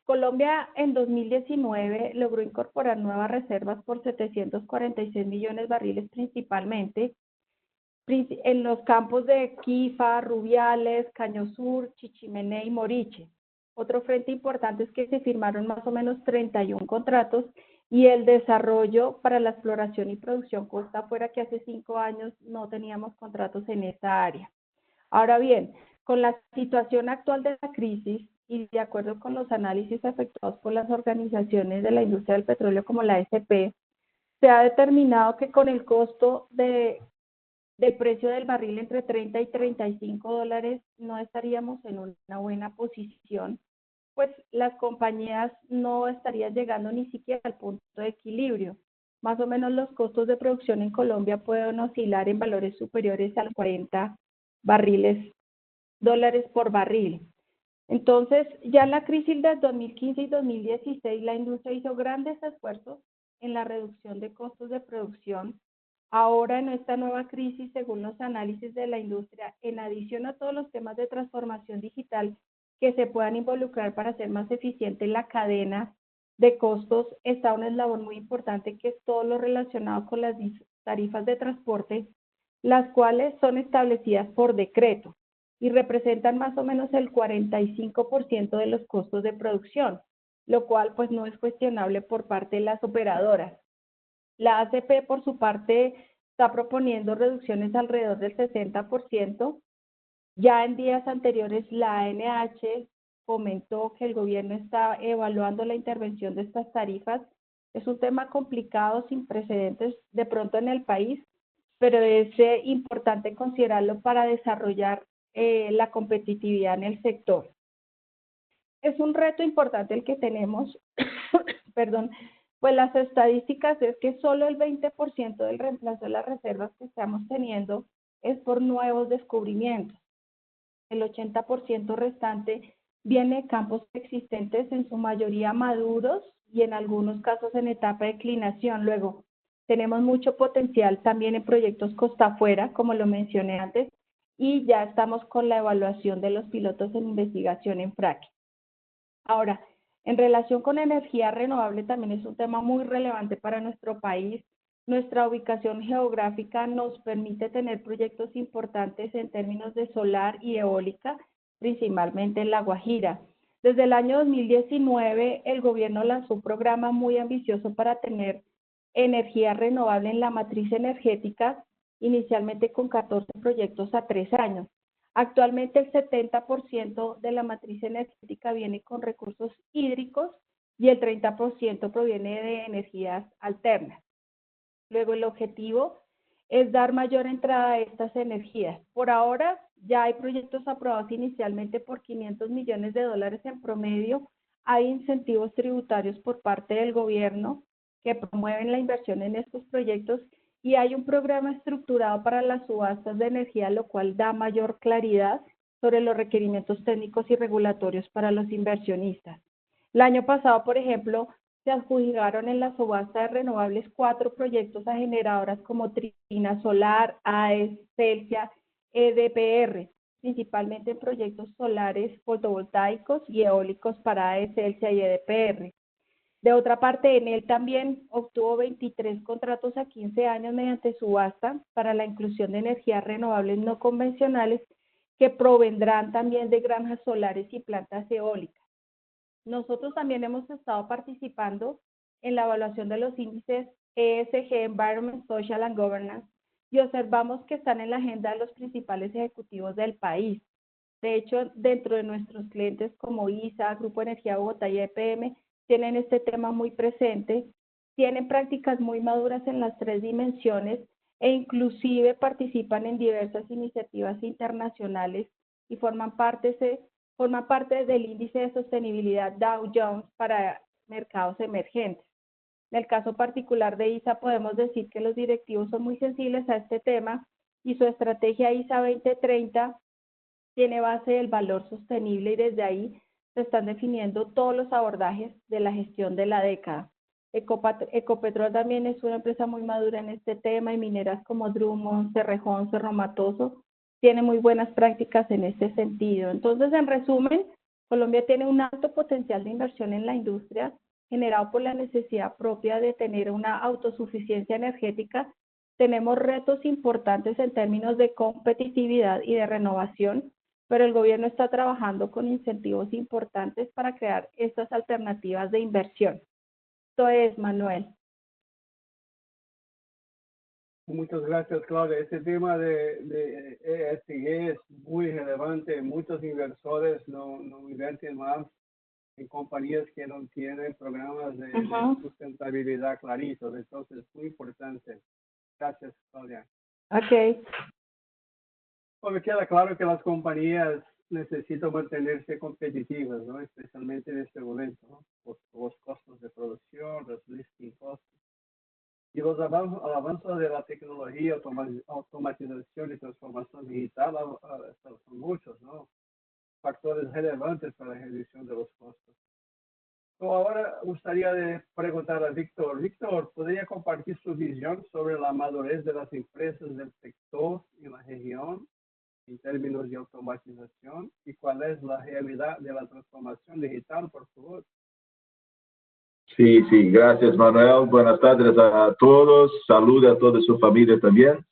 Colombia en 2019 logró incorporar nuevas reservas por 746 millones de barriles principalmente en los campos de Quifa, Rubiales, Caño Sur, Chichimené y Moriche. Otro frente importante es que se firmaron más o menos 31 contratos y el desarrollo para la exploración y producción costa afuera que hace 5 años no teníamos contratos en esa área. Ahora bien, con la situación actual de la crisis y de acuerdo con los análisis efectuados por las organizaciones de la industria del petróleo como la SP, se ha determinado que con el costo del precio del barril entre 30 y 35 dólares no estaríamos en una buena posición, pues las compañías no estarían llegando ni siquiera al punto de equilibrio. Más o menos los costos de producción en Colombia pueden oscilar en valores superiores a los 40 dólares por barril. Entonces, ya en la crisis del 2015 y 2016, la industria hizo grandes esfuerzos en la reducción de costos de producción. Ahora, en esta nueva crisis, según los análisis de la industria, en adición a todos los temas de transformación digital que se puedan involucrar para hacer más eficiente la cadena de costos, está un eslabón muy importante que es todo lo relacionado con las tarifas de transporte, las cuales son establecidas por decreto y representan más o menos el 45% de los costos de producción, lo cual pues no es cuestionable por parte de las operadoras. La ACP por su parte está proponiendo reducciones alrededor del 60%. Ya en días anteriores la ANH comentó que el gobierno está evaluando la intervención de estas tarifas. Es un tema complicado, sin precedentes de pronto en el país, pero es importante considerarlo para desarrollar la competitividad en el sector. Es un reto importante el que tenemos, perdón, pues las estadísticas es que solo el 20% del reemplazo de las reservas que estamos teniendo es por nuevos descubrimientos. El 80% restante viene de campos existentes, en su mayoría maduros y en algunos casos en etapa de declinación. Luego, tenemos mucho potencial también en proyectos costa afuera, como lo mencioné antes, y ya estamos con la evaluación de los pilotos en investigación en fracking. Ahora, En relación con energía renovable también es un tema muy relevante para nuestro país. Nuestra ubicación geográfica nos permite tener proyectos importantes en términos de solar y eólica, principalmente en La Guajira. Desde el año 2019, el gobierno lanzó un programa muy ambicioso para tener energía renovable en la matriz energética, inicialmente con 14 proyectos a 3 años. Actualmente el 70% de la matriz energética viene con recursos hídricos y el 30% proviene de energías alternas. Luego el objetivo es dar mayor entrada a estas energías. Por ahora ya hay proyectos aprobados inicialmente por $500 millones en promedio. Hay incentivos tributarios por parte del gobierno que promueven la inversión en estos proyectos y hay un programa estructurado para las subastas de energía, lo cual da mayor claridad sobre los requerimientos técnicos y regulatorios para los inversionistas. El año pasado, por ejemplo, se adjudicaron en la subasta de renovables 4 proyectos a generadoras como Trina Solar, AES, Celsia, EDPR, principalmente en proyectos solares fotovoltaicos y eólicos para AES, Celsia y EDPR. De otra parte, Enel también obtuvo 23 contratos a 15 años mediante subasta para la inclusión de energías renovables no convencionales que provendrán también de granjas solares y plantas eólicas. Nosotros también hemos estado participando en la evaluación de los índices ESG, Environment, Social and Governance, y observamos que están en la agenda de los principales ejecutivos del país. De hecho, dentro de nuestros clientes como ISA, Grupo Energía Bogotá y EPM, tienen este tema muy presente, tienen prácticas muy maduras en las 3 dimensiones e inclusive participan en diversas iniciativas internacionales y forman parte del índice de sostenibilidad Dow Jones para mercados emergentes. En el caso particular de ISA podemos decir que los directivos son muy sensibles a este tema y su estrategia ISA 2030 tiene base del valor sostenible y desde ahí se están definiendo todos los abordajes de la gestión de la década. Ecopetrol también es una empresa muy madura en este tema y mineras como Drummond, Cerrejón, Cerro Matoso tienen muy buenas prácticas en este sentido. Entonces, en resumen, Colombia tiene un alto potencial de inversión en la industria generado por la necesidad propia de tener una autosuficiencia energética. Tenemos retos importantes en términos de competitividad y de renovación, pero el gobierno está trabajando con incentivos importantes para crear estas alternativas de inversión. Esto es, Manuel. Muchas gracias, Claudia. Este tema de ESG es muy relevante. Muchos inversores no invierten más en compañías que no tienen programas de sustentabilidad claritos. Entonces, es muy importante. Gracias, Claudia. Ok. Me queda claro que las compañías necesitan mantenerse competitivas, ¿no? Especialmente en este momento, ¿no? Por los costos de producción, los listing costs. Y los avances de la tecnología, automatización y transformación digital son muchos, ¿no? Factores relevantes para la reducción de los costos. Ahora gustaría preguntar a Víctor. Víctor, ¿podría compartir su visión sobre la madurez de las empresas del sector en la región en términos de automatización y cuál es la realidad de la transformación digital, por favor? Sí, gracias, Manuel. Buenas tardes a todos. Saludos a toda su familia también.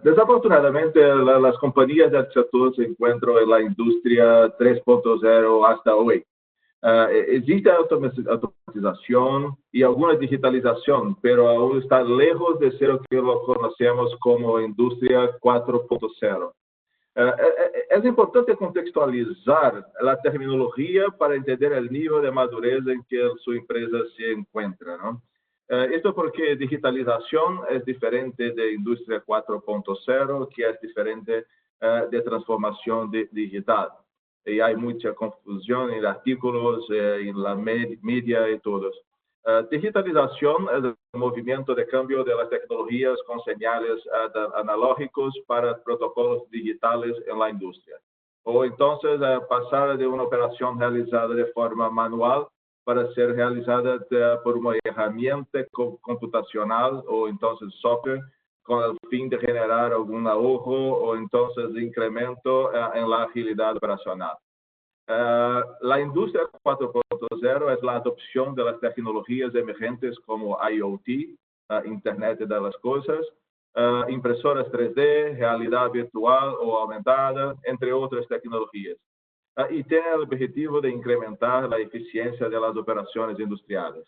Desafortunadamente, las compañías del sector se encuentran en la industria 3.0 hasta hoy. Existe automatización y alguna digitalización, pero aún está lejos de ser lo que lo conocemos como industria 4.0. Es importante contextualizar la terminología para entender el nivel de madurez en que su empresa se encuentra, ¿no? Esto porque digitalización es diferente de industria 4.0, que es diferente de transformación digital. Y hay mucha confusión en artículos, en la media y todos. Digitalización es el movimiento de cambio de las tecnologías con señales analógicos para protocolos digitales en la industria. O entonces pasar de una operación realizada de forma manual para ser realizada por una herramienta computacional o entonces software con el fin de generar algún ahorro o entonces incremento en la agilidad operacional. La industria 4.0 es la adopción de las tecnologías emergentes como IoT, Internet de las Cosas, impresoras 3D, realidad virtual o aumentada, entre otras tecnologías. Y tiene el objetivo de incrementar la eficiencia de las operaciones industriales.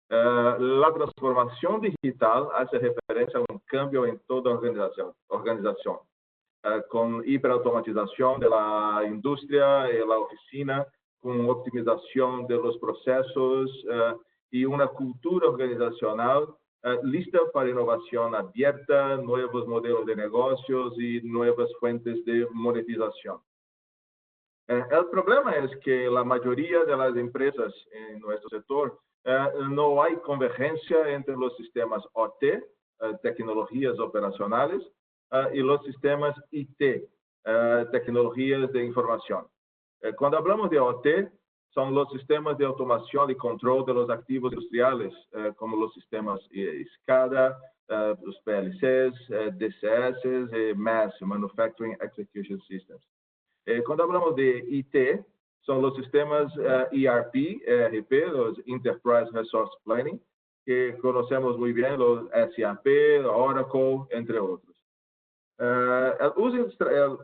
La transformación digital hace referencia a un cambio en toda organización. Con hiperautomatización de la industria y la oficina, con optimización de los procesos y una cultura organizacional lista para innovación abierta, nuevos modelos de negocios y nuevas fuentes de monetización. El problema es que la mayoría de las empresas en nuestro sector no hay convergencia entre los sistemas OT, tecnologías operacionales, y los sistemas IT, tecnologías de información. Cuando hablamos de OT, son los sistemas de automación y control de los activos industriales, como los sistemas SCADA, los PLCs, DCS, MAS, Manufacturing Execution Systems. Cuando hablamos de IT, son los sistemas ERP, los Enterprise Resource Planning, que conocemos muy bien, los SAP, Oracle, entre otros. El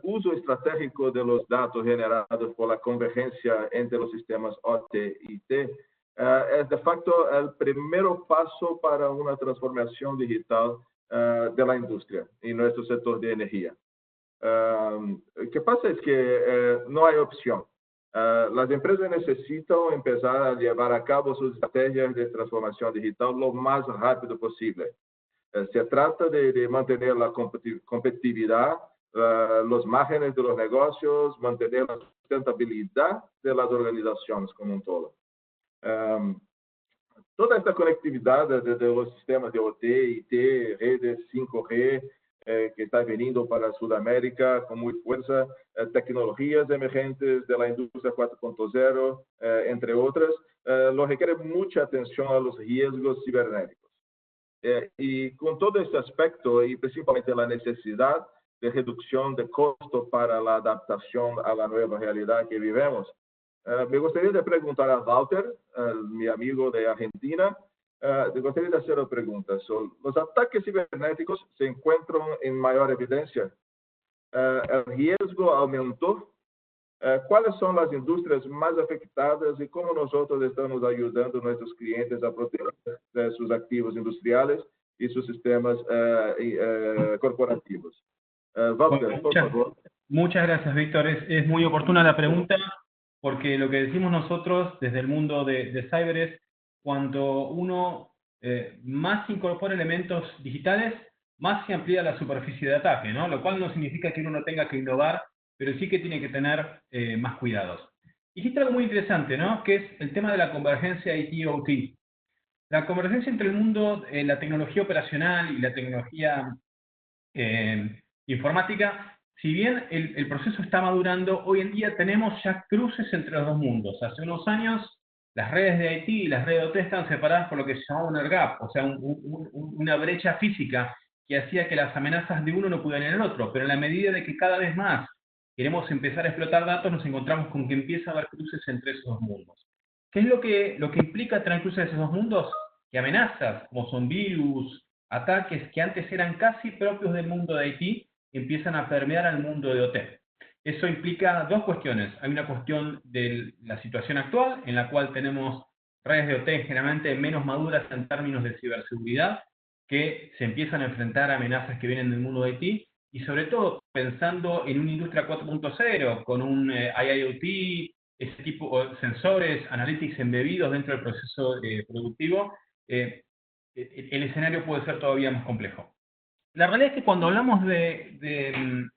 uso estratégico de los datos generados por la convergencia entre los sistemas OT y IT es de facto el primer paso para una transformación digital de la industria en nuestro sector de energía. ¿Qué pasa? Es que no hay opción. Las empresas necesitan empezar a llevar a cabo sus estrategias de transformación digital lo más rápido posible. Se trata de mantener la competitividad, los márgenes de los negocios, mantener la sustentabilidad de las organizaciones como un todo. Toda esta conectividad de los sistemas de OT, IT, redes 5G, que está viniendo para Sudamérica con muy fuerza, tecnologías emergentes de la industria 4.0, entre otras, lo requiere mucha atención a los riesgos cibernéticos. Y con todo este aspecto, y principalmente la necesidad de reducción de costo para la adaptación a la nueva realidad que vivimos, me gustaría de preguntar a Walter, mi amigo de Argentina, me gustaría de hacer una pregunta. ¿Los ataques cibernéticos se encuentran en mayor evidencia? ¿El riesgo aumentó? ¿Cuáles son las industrias más afectadas y cómo nosotros estamos ayudando a nuestros clientes a proteger sus activos industriales y sus sistemas corporativos? Walter, por favor. Muchas gracias, Víctor. Es muy oportuna la pregunta porque lo que decimos nosotros desde el mundo de cyber es cuanto uno más incorpora elementos digitales, más se amplía la superficie de ataque, ¿no? Lo cual no significa que uno no tenga que innovar, pero sí que tiene que tener más cuidados. Dijiste algo muy interesante, ¿no? Que es el tema de la convergencia IT-OT. La convergencia entre el mundo, la tecnología operacional y la tecnología informática, si bien el proceso está madurando, hoy en día tenemos ya cruces entre los dos mundos. Hace unos años, las redes de IT y las redes de OT están separadas por lo que se llamaba un air gap, o sea, una brecha física que hacía que las amenazas de uno no pudieran ir al otro. Pero en la medida de que cada vez más queremos empezar a explotar datos, nos encontramos con que empieza a haber cruces entre esos dos mundos. ¿Qué es lo que implica tener cruces de esos dos mundos? Que amenazas, como son virus, ataques que antes eran casi propios del mundo de IT, empiezan a permear al mundo de OT. Eso implica dos cuestiones. Hay una cuestión de la situación actual, en la cual tenemos redes de OT generalmente menos maduras en términos de ciberseguridad, que se empiezan a enfrentar a amenazas que vienen del mundo de IT, y sobre todo pensando en una industria 4.0, con un IIoT, ese tipo de sensores, analytics embebidos dentro del proceso productivo, el escenario puede ser todavía más complejo. La realidad es que cuando hablamos de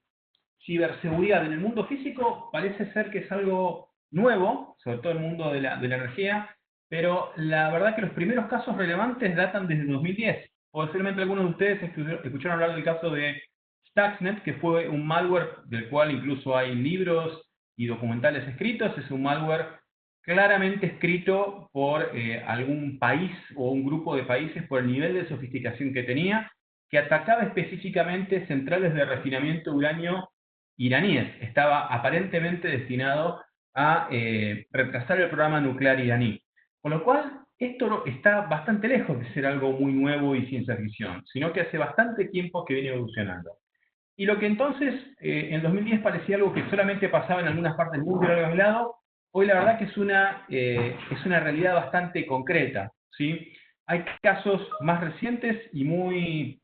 ciberseguridad en el mundo físico, parece ser que es algo nuevo, sobre todo en el mundo de la energía, pero la verdad es que los primeros casos relevantes datan desde 2010. Posiblemente algunos de ustedes escucharon hablar del caso de Stuxnet, que fue un malware del cual incluso hay libros y documentales escritos. Es un malware claramente escrito por algún país o un grupo de países por el nivel de sofisticación que tenía, que atacaba específicamente centrales de refinamiento de uranio iraníes. Estaba aparentemente destinado a retrasar el programa nuclear iraní. Con lo cual, esto está bastante lejos de ser algo muy nuevo y ciencia ficción, sino que hace bastante tiempo que viene evolucionando. Y lo que entonces en 2010 parecía algo que solamente pasaba en algunas partes del mundo y algo aislado, hoy la verdad que es una realidad bastante concreta, ¿sí? Hay casos más recientes y muy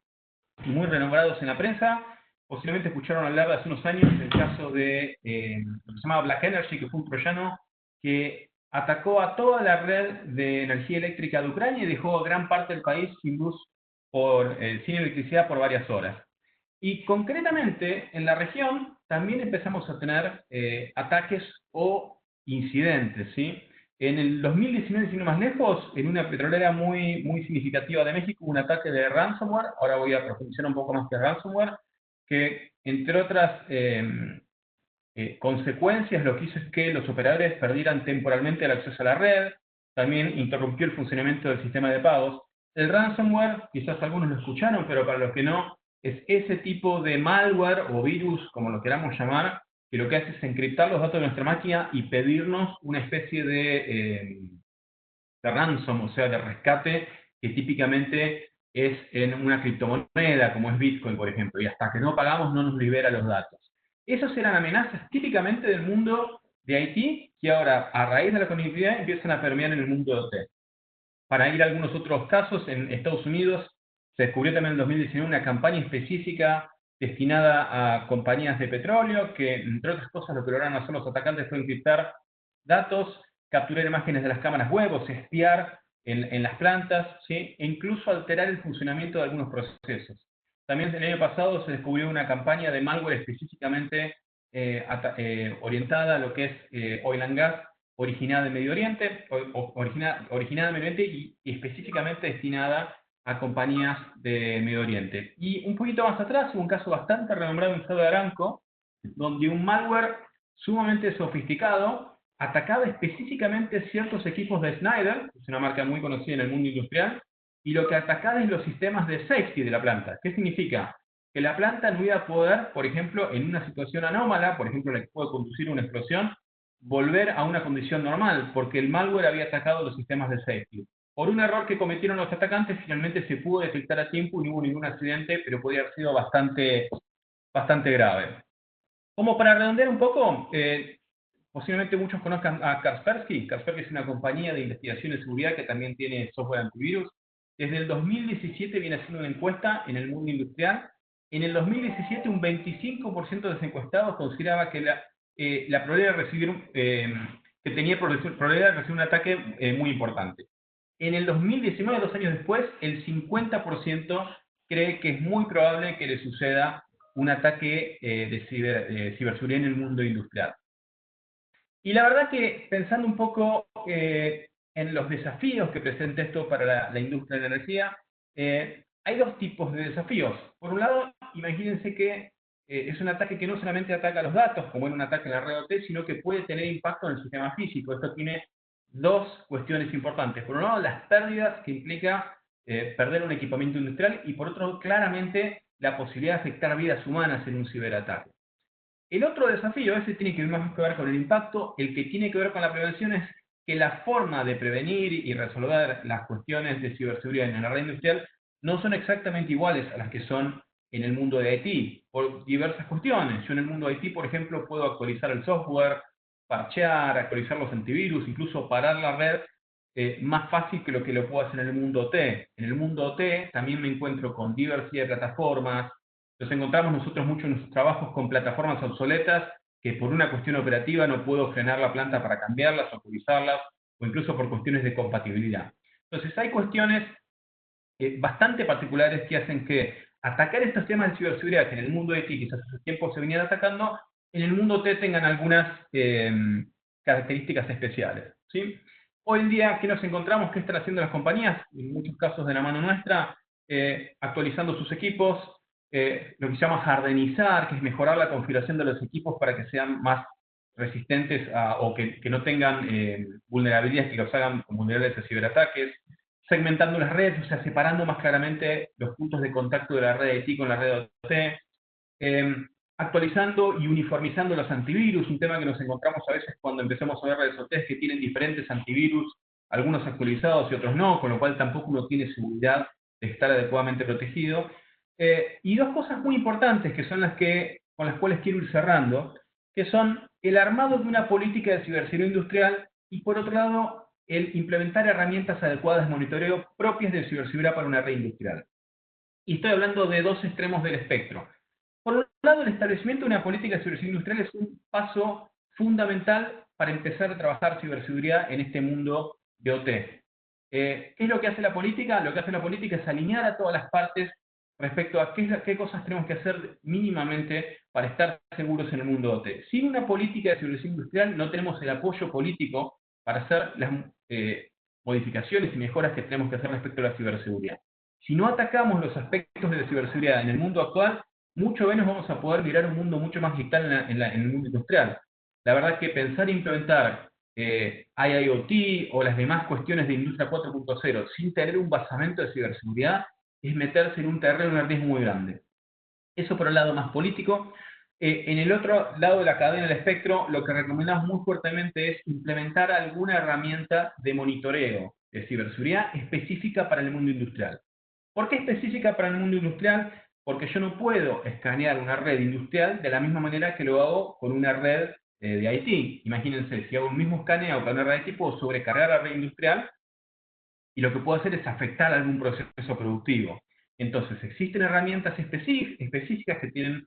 renombrados en la prensa. Posiblemente escucharon hablar de hace unos años del caso de lo que se llamaba Black Energy, que fue un troyano que atacó a toda la red de energía eléctrica de Ucrania y dejó a gran parte del país sin luz, sin electricidad por varias horas. Y concretamente, en la región también empezamos a tener ataques o incidentes, ¿sí? En el 2019, sin ir más lejos, en una petrolera muy significativa de México, un ataque de ransomware. Ahora voy a profundizar un poco más que ransomware, que entre otras consecuencias lo que hizo es que los operadores perdieran temporalmente el acceso a la red, también interrumpió el funcionamiento del sistema de pagos. El ransomware, quizás algunos lo escucharon, pero para los que no, es ese tipo de malware o virus, como lo queramos llamar, que lo que hace es encriptar los datos de nuestra máquina y pedirnos una especie de ransom, o sea, de rescate, que típicamente es en una criptomoneda, como es Bitcoin, por ejemplo, y hasta que no pagamos no nos libera los datos. Esas eran amenazas típicamente del mundo de IT, que ahora, a raíz de la conectividad, empiezan a permear en el mundo de OT. Para ir a algunos otros casos, en Estados Unidos se descubrió también en 2019 una campaña específica destinada a compañías de petróleo, que entre otras cosas lo que lograron hacer los atacantes fue encriptar datos, capturar imágenes de las cámaras web, o sea, espiar en las plantas, ¿sí? E incluso alterar el funcionamiento de algunos procesos. También el año pasado se descubrió una campaña de malware específicamente orientada a lo que es oil and gas, originada de Medio Oriente, originada de Medio Oriente y específicamente destinada a compañías de Medio Oriente. Y un poquito más atrás hubo un caso bastante renombrado en el estado de Aramco, donde un malware sumamente sofisticado atacaba específicamente ciertos equipos de Schneider, que es una marca muy conocida en el mundo industrial, y lo que atacaba es los sistemas de safety de la planta. ¿Qué significa? Que la planta no iba a poder, por ejemplo, en una situación anómala, por ejemplo, la que puede conducir una explosión, volver a una condición normal, porque el malware había atacado los sistemas de safety. Por un error que cometieron los atacantes, finalmente se pudo detectar a tiempo y no hubo ningún accidente, pero podría haber sido bastante grave. Como para redondear un poco, posiblemente muchos conozcan a Kaspersky. Kaspersky es una compañía de investigación de seguridad que también tiene software antivirus. Desde el 2017 viene haciendo una encuesta en el mundo industrial. En el 2017 un 25% de los encuestados consideraba que la probabilidad de recibir que tenía probabilidad de recibir un ataque muy importante. En el 2019, 2 años después, el 50% cree que es muy probable que le suceda un ataque de ciberseguridad en el mundo industrial. Y la verdad que pensando un poco en los desafíos que presenta esto para la industria de la energía, hay dos tipos de desafíos. Por un lado, imagínense que es un ataque que no solamente ataca los datos, como en un ataque en la red OT, sino que puede tener impacto en el sistema físico. Esto tiene dos cuestiones importantes. Por un lado, las pérdidas que implica perder un equipamiento industrial, y por otro, claramente, la posibilidad de afectar vidas humanas en un ciberataque. El otro desafío, ese tiene que más que ver con el impacto. El que tiene que ver con la prevención es que la forma de prevenir y resolver las cuestiones de ciberseguridad en la red industrial no son exactamente iguales a las que son en el mundo de IT, por diversas cuestiones. Yo en el mundo de IT, por ejemplo, puedo actualizar el software, parchear, actualizar los antivirus, incluso parar la red más fácil que lo puedo hacer en el mundo OT. En el mundo OT también me encuentro con diversidad de plataformas. Nos encontramos nosotros mucho en nuestros trabajos con plataformas obsoletas que por una cuestión operativa no puedo frenar la planta para cambiarlas o actualizarlas, o incluso por cuestiones de compatibilidad. Entonces hay cuestiones bastante particulares que hacen que atacar estos temas de ciberseguridad que en el mundo de IT quizás hace tiempo se venían atacando, en el mundo T tengan algunas características especiales, ¿sí? Hoy en día, ¿qué nos encontramos? ¿Qué están haciendo las compañías? En muchos casos de la mano nuestra, actualizando sus equipos, lo que se llama hardenizar, que es mejorar la configuración de los equipos para que sean más resistentes o que no tengan vulnerabilidades que los hagan vulnerables a ciberataques, segmentando las redes, o sea, separando más claramente los puntos de contacto de la red de IT con la red OT, actualizando y uniformizando los antivirus, un tema que nos encontramos a veces cuando empezamos a ver redes sociales que tienen diferentes antivirus, algunos actualizados y otros no, con lo cual tampoco uno tiene seguridad de estar adecuadamente protegido. Y dos cosas muy importantes que son con las cuales quiero ir cerrando, que son el armado de una política de ciberseguridad industrial y, por otro lado, el implementar herramientas adecuadas de monitoreo propias de ciberseguridad para una red industrial. Y estoy hablando de dos extremos del espectro. Por un lado, el establecimiento de una política de ciberseguridad industrial es un paso fundamental para empezar a trabajar ciberseguridad en este mundo de OT. ¿Qué es lo que hace la política? Lo que hace la política es alinear a todas las partes respecto a qué cosas tenemos que hacer mínimamente para estar seguros en el mundo de OT. Sin una política de ciberseguridad industrial no tenemos el apoyo político para hacer las modificaciones y mejoras que tenemos que hacer respecto a la ciberseguridad. Si no atacamos los aspectos de la ciberseguridad en el mundo actual, mucho menos vamos a poder mirar un mundo mucho más digital en el mundo industrial. La verdad que pensar e implementar IIoT o las demás cuestiones de Industria 4.0 sin tener un basamento de ciberseguridad es meterse en un terreno de riesgo muy grande. Eso por el lado más político. En el otro lado de la cadena del espectro, lo que recomendamos muy fuertemente es implementar alguna herramienta de monitoreo de ciberseguridad específica para el mundo industrial. ¿Por qué específica para el mundo industrial? Porque yo no puedo escanear una red industrial de la misma manera que lo hago con una red de IT. Imagínense, si hago el mismo escaneo con una red de IT, puedo sobrecargar la red industrial y lo que puedo hacer es afectar algún proceso productivo. Entonces, existen herramientas específicas que tienen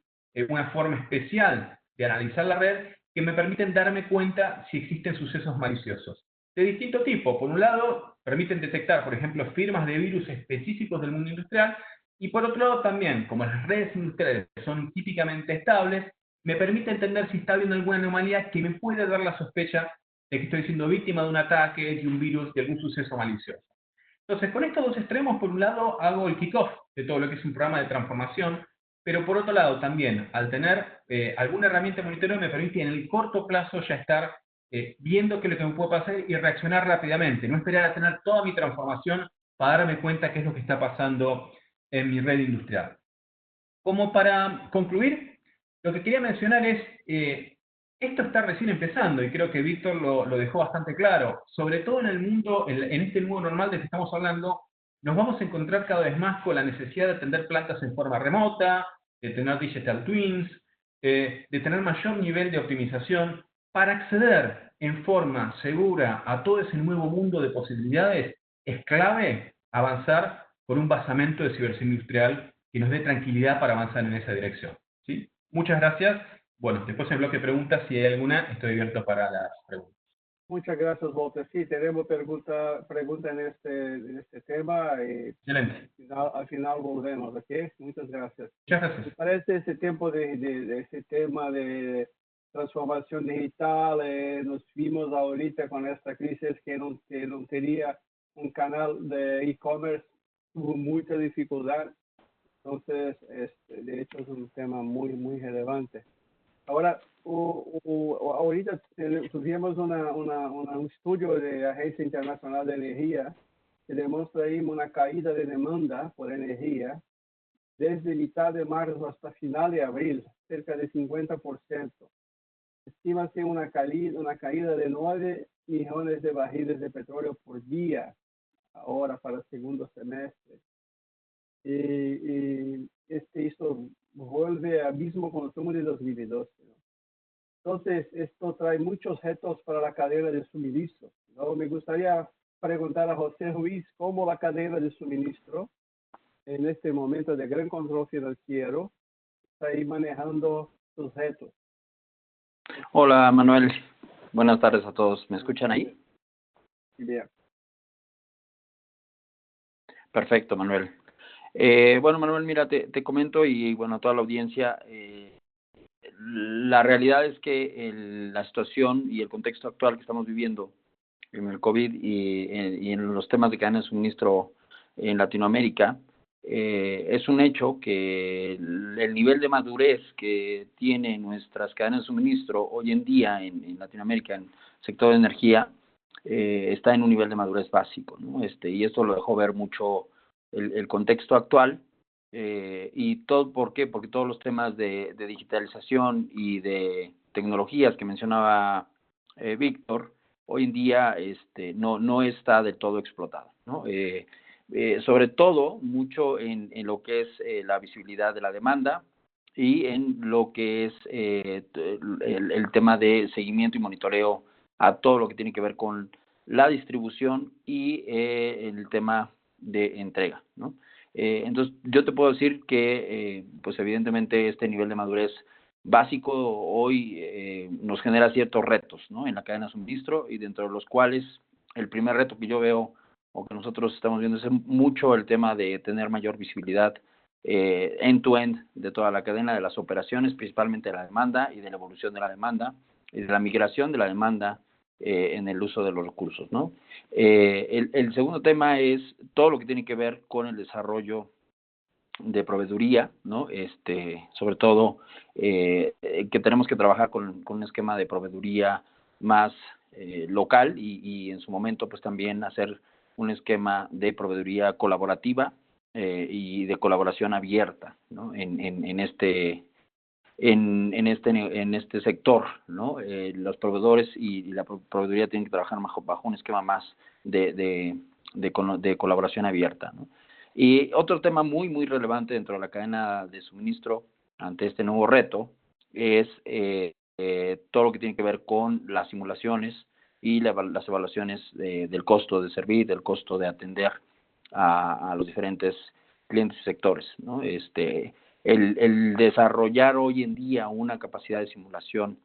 una forma especial de analizar la red que me permiten darme cuenta si existen sucesos maliciosos. De distinto tipo. Por un lado, permiten detectar, por ejemplo, firmas de virus específicos del mundo industrial, y por otro lado también, como las redes industriales son típicamente estables, me permite entender si está habiendo alguna anomalía que me puede dar la sospecha de que estoy siendo víctima de un ataque, de un virus, de algún suceso malicioso. Entonces, con estos dos extremos, por un lado, hago el kickoff de todo lo que es un programa de transformación, pero por otro lado también, al tener alguna herramienta de monitoreo, me permite en el corto plazo ya estar viendo qué es lo que me puede pasar y reaccionar rápidamente, no esperar a tener toda mi transformación para darme cuenta qué es lo que está pasando en mi red industrial. Como para concluir, lo que quería mencionar es, esto está recién empezando y creo que Víctor lo dejó bastante claro, sobre todo en el mundo, en este mundo normal del que estamos hablando, nos vamos a encontrar cada vez más con la necesidad de atender plantas en forma remota, de tener digital twins, de tener mayor nivel de optimización. Para acceder en forma segura a todo ese nuevo mundo de posibilidades, es clave avanzar con un basamento de ciberseguridad industrial que nos dé tranquilidad para avanzar en esa dirección. ¿Sí? Muchas gracias. Bueno, después en el bloque de preguntas, si hay alguna, estoy abierto para las preguntas. Muchas gracias, Walter. Sí, tenemos pregunta en este tema. Excelente. Al final volvemos, ¿ok? Muchas gracias. Muchas gracias. Me parece ese tiempo de ese tema de transformación digital, nos vimos ahorita con esta crisis que no tenía un canal de e-commerce, tuvo mucha dificultad. Entonces, de hecho, es un tema muy, muy relevante. Ahora, ahorita tuvimos un estudio de Agencia Internacional de Energía que demuestra ahí una caída de demanda por energía desde mitad de marzo hasta final de abril, cerca de 50%. Estima-se una caída de 9 millones de barriles de petróleo por día ahora para el segundo semestre. Y esto vuelve al mismo consumo de 2012, ¿no? Entonces, esto trae muchos retos para la cadena de suministro, ¿no? Me gustaría preguntar a José Ruiz cómo la cadena de suministro, en este momento de gran control financiero, está ahí manejando sus retos. Hola, Manuel. Buenas tardes a todos. ¿Me escuchan ahí? Bien. Perfecto, Manuel. Bueno, Manuel, mira, te comento y bueno, a toda la audiencia, la realidad es que la situación y el contexto actual que estamos viviendo en el COVID y en los temas de cadena de suministro en Latinoamérica, es un hecho que el nivel de madurez que tienen nuestras cadenas de suministro hoy en día en Latinoamérica, en el sector de energía, está en un nivel de madurez básico, ¿no? Y esto lo dejó ver mucho el contexto actual, Y todo, ¿por qué? Porque todos los temas de digitalización y de tecnologías que mencionaba Víctor, hoy en día no está del todo explotado, ¿no? Sobre todo mucho en lo que es la visibilidad de la demanda y en lo que es el tema de seguimiento y monitoreo a todo lo que tiene que ver con la distribución y el tema de entrega, ¿no? Entonces, yo te puedo decir que, pues evidentemente, este nivel de madurez básico hoy nos genera ciertos retos, ¿no? En la cadena de suministro, y dentro de los cuales el primer reto que yo veo o que nosotros estamos viendo es mucho el tema de tener mayor visibilidad end-to-end de toda la cadena de las operaciones, principalmente de la demanda y de la evolución de la demanda y de la migración de la demanda en el uso de los recursos, ¿no? El segundo tema es todo lo que tiene que ver con el desarrollo de proveeduría, ¿no? Sobre todo que tenemos que trabajar con un esquema de proveeduría más local y en su momento pues también hacer un esquema de proveeduría colaborativa y de colaboración abierta, ¿no? En este sector, ¿no? Los proveedores y la proveeduría tienen que trabajar bajo un esquema más de colaboración abierta, ¿no? Y otro tema muy, muy relevante dentro de la cadena de suministro ante este nuevo reto es todo lo que tiene que ver con las simulaciones y las evaluaciones del costo de servir, del costo de atender a los diferentes clientes y sectores, ¿no? El desarrollar hoy en día una capacidad de simulación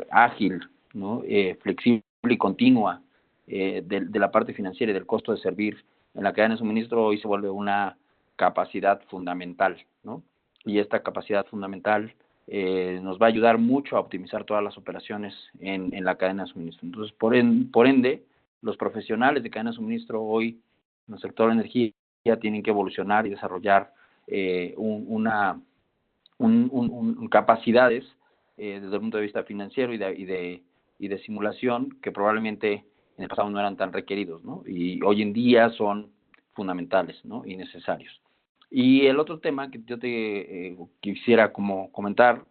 ágil, ¿no? Flexible y continua de la parte financiera y del costo de servir en la cadena de suministro hoy se vuelve una capacidad fundamental, ¿no? Y esta capacidad fundamental nos va a ayudar mucho a optimizar todas las operaciones en la cadena de suministro. Entonces, por ende, los profesionales de cadena de suministro hoy en el sector de energía tienen que evolucionar y desarrollar capacidades desde el punto de vista financiero y de simulación que probablemente en el pasado no eran tan requeridos, ¿no? Y hoy en día son fundamentales, ¿no? Y necesarios. Y el otro tema que yo te quisiera como comentar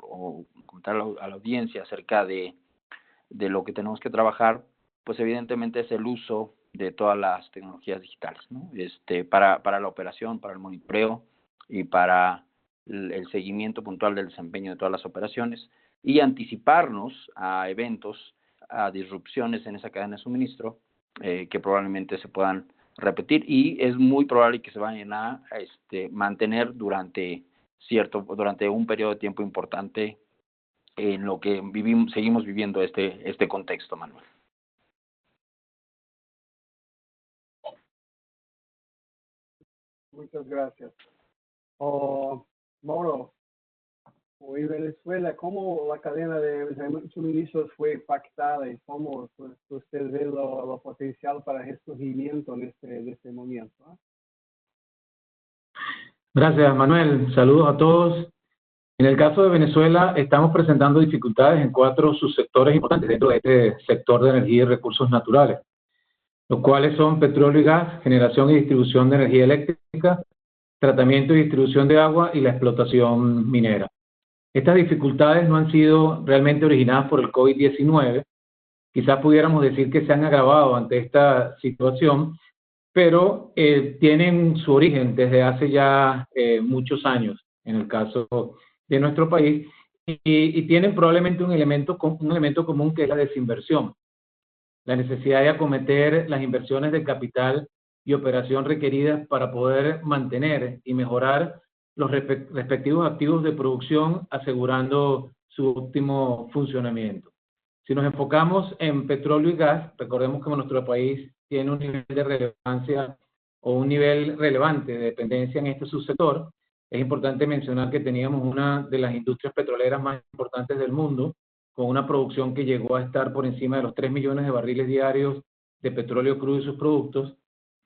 a la audiencia acerca de lo que tenemos que trabajar, pues evidentemente es el uso de todas las tecnologías digitales, ¿no? Para la operación, para el monitoreo y para el seguimiento puntual del desempeño de todas las operaciones y anticiparnos a eventos, a disrupciones en esa cadena de suministro que probablemente se puedan repetir y es muy probable que se vayan a mantener durante un periodo de tiempo importante en lo que seguimos viviendo este contexto, Manuel. Muchas gracias. Mauro, hoy Venezuela, ¿cómo la cadena de suministros fue impactada y cómo usted ve lo potencial para resurgimiento en este momento? Gracias, Manuel. Saludos a todos. En el caso de Venezuela, estamos presentando dificultades en 4 subsectores importantes dentro de este sector de energía y recursos naturales, los cuales son petróleo y gas, generación y distribución de energía eléctrica, tratamiento y distribución de agua y la explotación minera. Estas dificultades no han sido realmente originadas por el COVID-19. Quizás pudiéramos decir que se han agravado ante esta situación, pero tienen su origen desde hace ya muchos años, en el caso de nuestro país, y tienen probablemente un elemento común que es la desinversión, la necesidad de acometer las inversiones de capital y operación requeridas para poder mantener y mejorar los respectivos activos de producción, asegurando su óptimo funcionamiento. Si nos enfocamos en petróleo y gas, recordemos que nuestro país tiene un nivel de relevancia o un nivel relevante de dependencia en este subsector. Es importante mencionar que teníamos una de las industrias petroleras más importantes del mundo, con una producción que llegó a estar por encima de los 3 millones de barriles diarios de petróleo crudo y sus productos,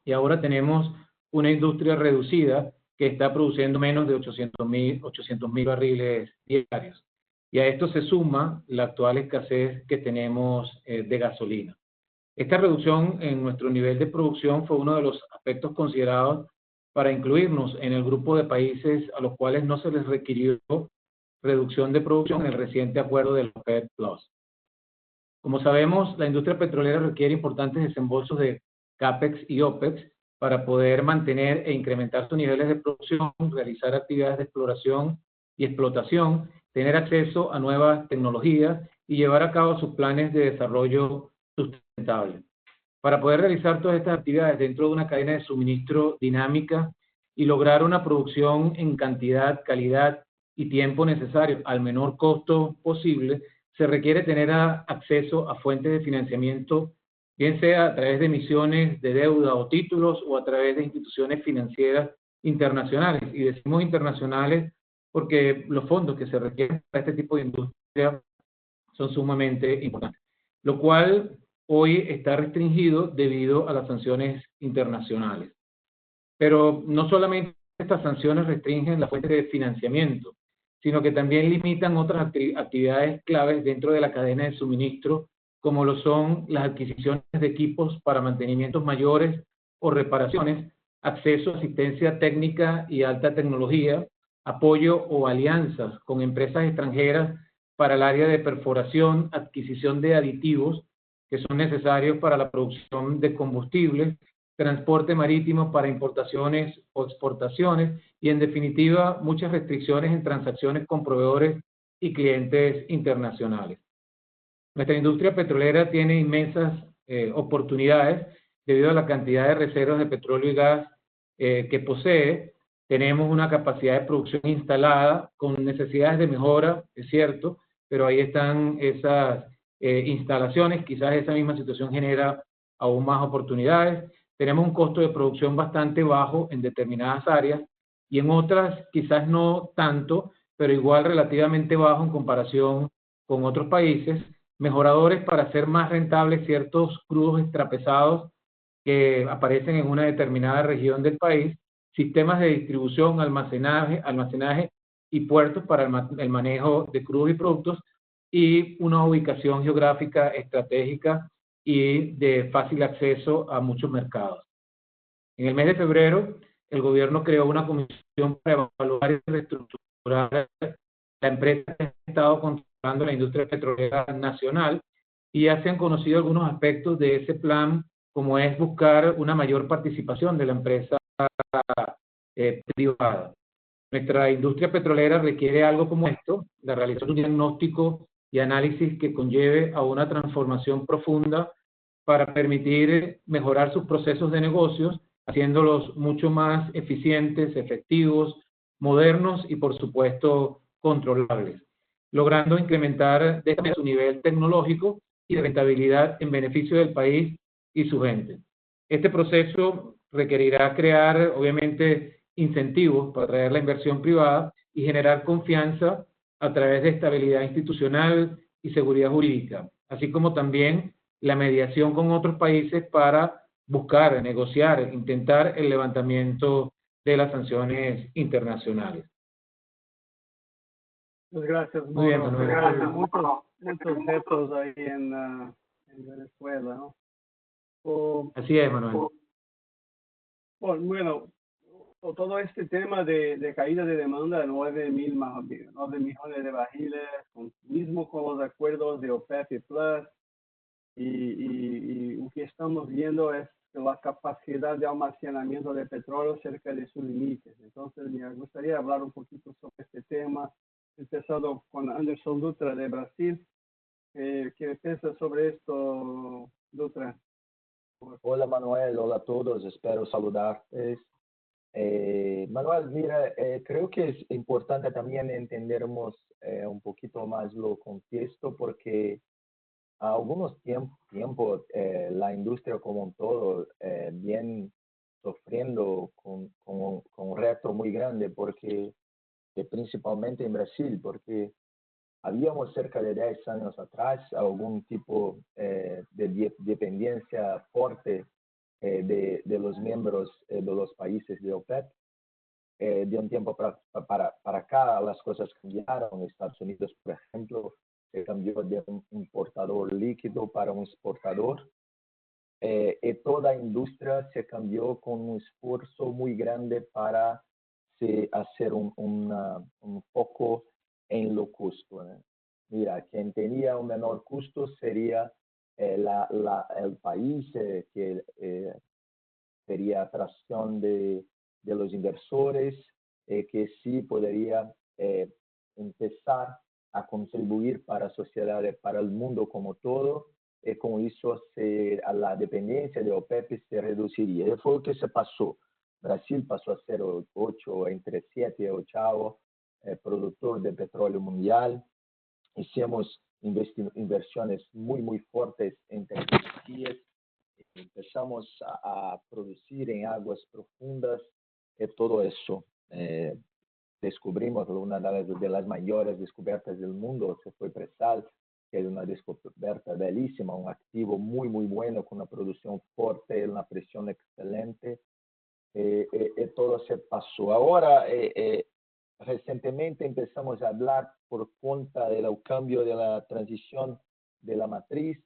y ahora tenemos una industria reducida que está produciendo menos de 800.000 barriles diarios. Y a esto se suma la actual escasez que tenemos de gasolina. Esta reducción en nuestro nivel de producción fue uno de los aspectos considerados para incluirnos en el grupo de países a los cuales no se les requirió reducción de producción en el reciente acuerdo del OPEC+. Como sabemos, la industria petrolera requiere importantes desembolsos de CAPEX y OPEX para poder mantener e incrementar sus niveles de producción, realizar actividades de exploración y explotación, tener acceso a nuevas tecnologías y llevar a cabo sus planes de desarrollo sustentable. Para poder realizar todas estas actividades dentro de una cadena de suministro dinámica y lograr una producción en cantidad, calidad y tiempo necesario al menor costo posible, se requiere tener acceso a fuentes de financiamiento, bien sea a través de emisiones de deuda o títulos o a través de instituciones financieras internacionales. Y decimos internacionales porque los fondos que se requieren para este tipo de industria son sumamente importantes, lo cual hoy está restringido debido a las sanciones internacionales. Pero no solamente estas sanciones restringen la fuente de financiamiento, sino que también limitan otras actividades claves dentro de la cadena de suministro, como lo son las adquisiciones de equipos para mantenimientos mayores o reparaciones, acceso a asistencia técnica y alta tecnología, apoyo o alianzas con empresas extranjeras para el área de perforación, adquisición de aditivos que son necesarios para la producción de combustibles, transporte marítimo para importaciones o exportaciones y, en definitiva, muchas restricciones en transacciones con proveedores y clientes internacionales. Nuestra industria petrolera tiene inmensas oportunidades debido a la cantidad de reservas de petróleo y gas que posee. Tenemos una capacidad de producción instalada con necesidades de mejora, es cierto, pero ahí están esas instalaciones. Quizás esa misma situación genera aún más oportunidades. Tenemos un costo de producción bastante bajo en determinadas áreas y en otras quizás no tanto, pero igual relativamente bajo en comparación con otros países. Mejoradores para hacer más rentables ciertos crudos extrapesados que aparecen en una determinada región del país, sistemas de distribución, almacenaje y puertos para el manejo de crudos y productos, y una ubicación geográfica estratégica y de fácil acceso a muchos mercados. En el mes de febrero, el gobierno creó una comisión para evaluar y reestructurar la empresa que ha estado controlando la industria petrolera nacional, y ya se han conocido algunos aspectos de ese plan, como es buscar una mayor participación de la empresa privada. Nuestra industria petrolera requiere algo como esto: la realización de un diagnóstico y análisis que conlleve a una transformación profunda para permitir mejorar sus procesos de negocios, haciéndolos mucho más eficientes, efectivos, modernos y, por supuesto, controlables, logrando incrementar su nivel tecnológico y de rentabilidad en beneficio del país y su gente. Este proceso requerirá crear, obviamente, incentivos para atraer la inversión privada y generar confianza a través de estabilidad institucional y seguridad jurídica, así como también la mediación con otros países para buscar, negociar, intentar el levantamiento de las sanciones internacionales. Muchas gracias, Muy bien, Manuel. Muchos retos ahí en Venezuela, ¿no? Así es, Manuel. Bueno, todo este tema de caída de demanda de 9 millones de barriles, mismo con los acuerdos de OPEC Plus, y lo que estamos viendo es la capacidad de almacenamiento de petróleo cerca de sus límites. Entonces, me gustaría hablar un poquito sobre este tema, empezando con Anderson Dutra de Brasil. ¿Qué piensas sobre esto, Dutra? Hola Manuel, hola a todos, espero saludarles. Manuel, mira, creo que es importante también entendernos un poquito más lo contexto, porque a algunos tiempos la industria como un todo viene sufriendo con un reto muy grande, porque principalmente en Brasil, porque habíamos cerca de 10 años atrás algún tipo de dependencia fuerte de los miembros de los países de OPEC. De un tiempo para acá las cosas cambiaron. Estados Unidos, por ejemplo, se cambió de un importador líquido para un exportador. y toda industria se cambió con un esfuerzo muy grande para hacer un foco en lo costo, ¿no? Mira, quien tenía un menor costo sería el país que sería atracción de los inversores, que sí podría empezar a contribuir para la sociedad, para el mundo como todo, y con eso la dependencia de OPEP se reduciría. Y fue lo que se pasó. Brasil pasó a ser entre 7 y 8 productor de petróleo mundial. Hicimos inversiones muy fuertes en tecnologías. Empezamos a producir en aguas profundas y todo eso. Descubrimos una de las mayores descubiertas del mundo, que fue Presal, que es una descubierta bellísima, un activo muy bueno, con una producción fuerte, una presión excelente. Todo se pasó. Ahora, recientemente empezamos a hablar por cuenta del cambio de la transición de la matriz,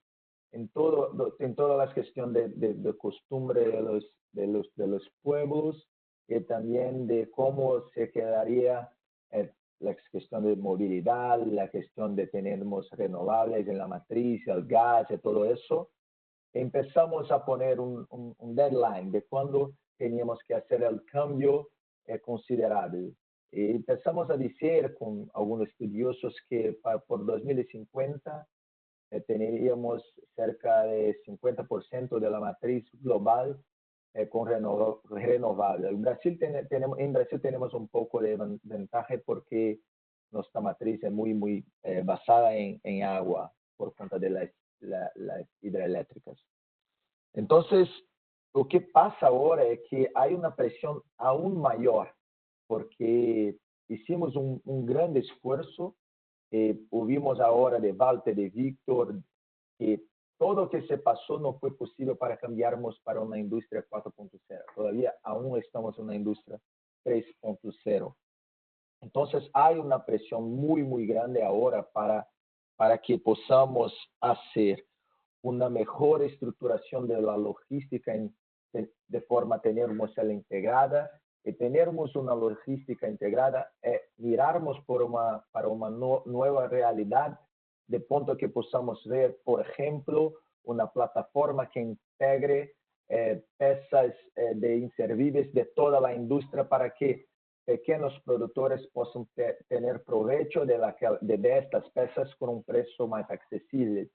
en toda la gestión de costumbre de los pueblos, y también de cómo se quedaría la cuestión de movilidad, la cuestión de tener renovables en la matriz, el gas y todo eso. Empezamos a poner un deadline de cuándo teníamos que hacer el cambio considerable. Y empezamos a decir con algunos estudiosos que por 2050 tendríamos cerca de 50% de la matriz global con renovable. En Brasil tenemos un poco de ventaja porque nuestra matriz es muy basada en agua por cuenta de las hidroeléctricas. Entonces, lo que pasa ahora es que hay una presión aún mayor porque hicimos un gran esfuerzo. Ouvimos ahora de Walter, de Víctor, que todo lo que se pasó no fue posible para cambiarmos para una industria 4.0. Todavía aún estamos en una industria 3.0. Entonces hay una presión muy grande ahora para que podamos hacer una mejor estructuración de la logística de forma a tenermos la integrada. Y tenermos una logística integrada, mirarmos para una nueva realidad, de punto que podamos ver, por ejemplo, una plataforma que integre piezas de inservibles de toda la industria para que pequeños productores puedan tener provecho de estas piezas con un precio más accesible.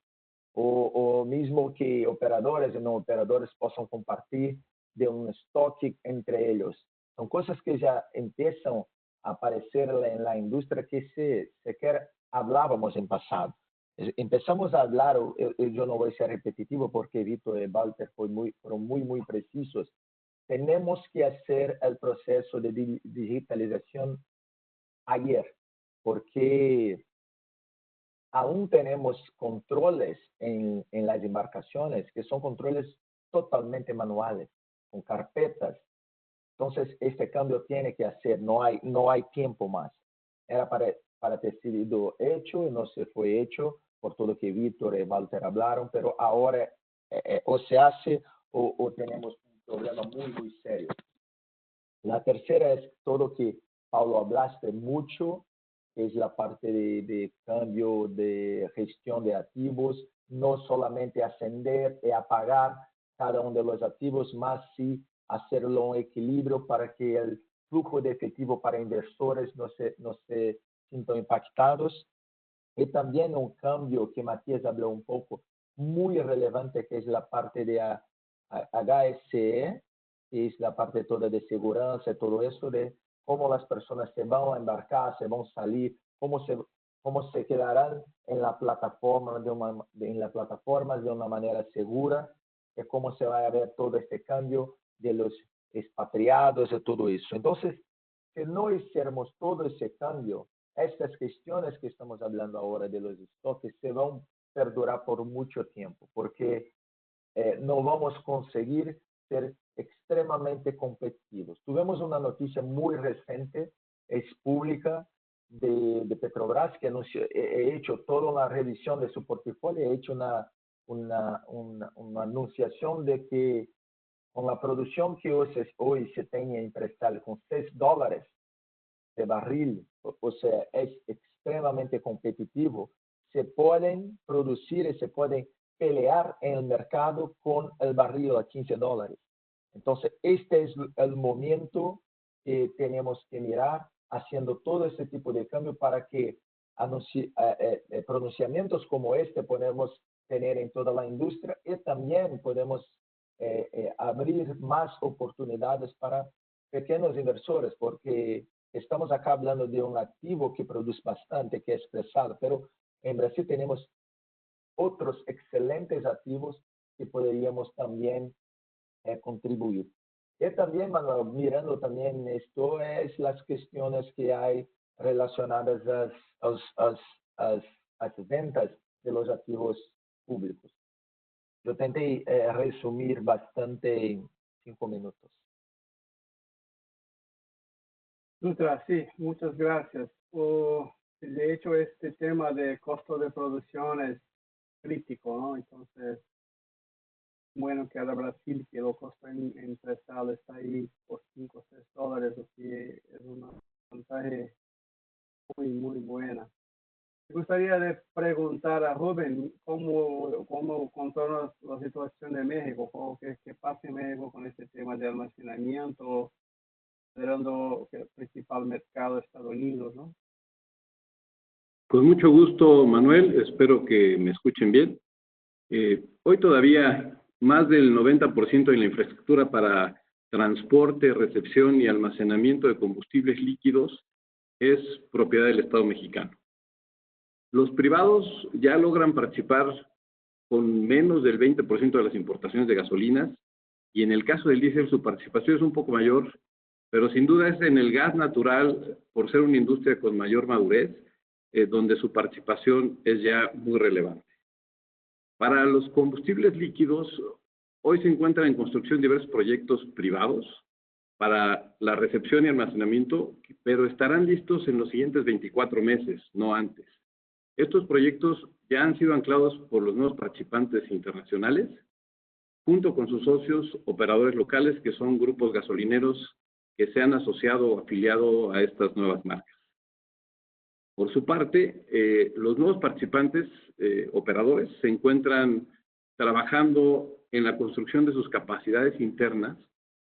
O mismo que operadores y no operadores puedan compartir de un stock entre ellos. Son cosas que ya empiezan a aparecer en la industria que sequer hablábamos en pasado. Empezamos a hablar, yo no voy a ser repetitivo porque Víctor y Walter fueron muy precisos. Tenemos que hacer el proceso de digitalización ayer, porque aún tenemos controles en las embarcaciones que son controles totalmente manuales, con carpetas. Entonces, este cambio tiene que hacer, no hay tiempo más. Era para ter sido hecho y no se fue hecho por todo lo que Víctor y Walter hablaron, pero ahora o se hace o tenemos un problema muy serio. La tercera es todo lo que Paulo hablaste mucho, que es la parte de cambio de gestión de activos, no solamente ascender y apagar cada uno de los activos, más sí hacerlo un equilibrio para que el flujo de efectivo para inversores no se sientan impactados. Y también un cambio que Matías habló un poco, muy relevante, que es la parte de HSE, que es la parte toda de seguridad, todo eso, de cómo las personas se van a embarcar, se van a salir, cómo se quedarán en la plataforma de una manera segura, y cómo se va a ver todo este cambio de los expatriados y todo eso. Entonces, si no hiciéramos todo ese cambio, estas cuestiones que estamos hablando ahora de los stocks se van a perdurar por mucho tiempo, porque no vamos a conseguir ser extremadamente competitivos. Tuvimos una noticia muy reciente, es pública, de Petrobras, que ha hecho toda una revisión de su portafolio, ha hecho una una anunciación de que con la producción que hoy se tiene en prestar con $6 de barril, o sea, es extremadamente competitivo, se pueden producir y se pueden pelear en el mercado con el barril a $15. Entonces, este es el momento que tenemos que mirar, haciendo todo este tipo de cambio para que pronunciamientos como este podemos tener en toda la industria y también podemos abrir más oportunidades para pequeños inversores, porque estamos acá hablando de un activo que produce bastante, que es pesado, pero en Brasil tenemos otros excelentes activos que podríamos también contribuir. Y también, Manuel, mirando también esto, es las cuestiones que hay relacionadas a las ventas de los activos públicos. Yo intenté resumir bastante en 5 minutos. Dutra, sí, muchas gracias. De hecho, este tema de costo de producción es crítico, ¿no? Entonces, bueno que ahora Brasil, que el costo en prestado está ahí por $5 o $6, lo que es una ventaja muy buena. Me gustaría de preguntar a Rubén cómo controla la situación de México, qué pasa en México con este tema de almacenamiento, considerando que el principal mercado es Estados Unidos, ¿no? Con mucho gusto, Manuel. Espero que me escuchen bien. Hoy todavía más del 90% de la infraestructura para transporte, recepción y almacenamiento de combustibles líquidos es propiedad del Estado mexicano. Los privados ya logran participar con menos del 20% de las importaciones de gasolinas, y en el caso del diésel su participación es un poco mayor, pero sin duda es en el gas natural, por ser una industria con mayor madurez, donde su participación es ya muy relevante. Para los combustibles líquidos, hoy se encuentran en construcción diversos proyectos privados para la recepción y almacenamiento, pero estarán listos en los siguientes 24 meses, no antes. Estos proyectos ya han sido anclados por los nuevos participantes internacionales, junto con sus socios operadores locales, que son grupos gasolineros que se han asociado o afiliado a estas nuevas marcas. Por su parte, los nuevos participantes operadores se encuentran trabajando en la construcción de sus capacidades internas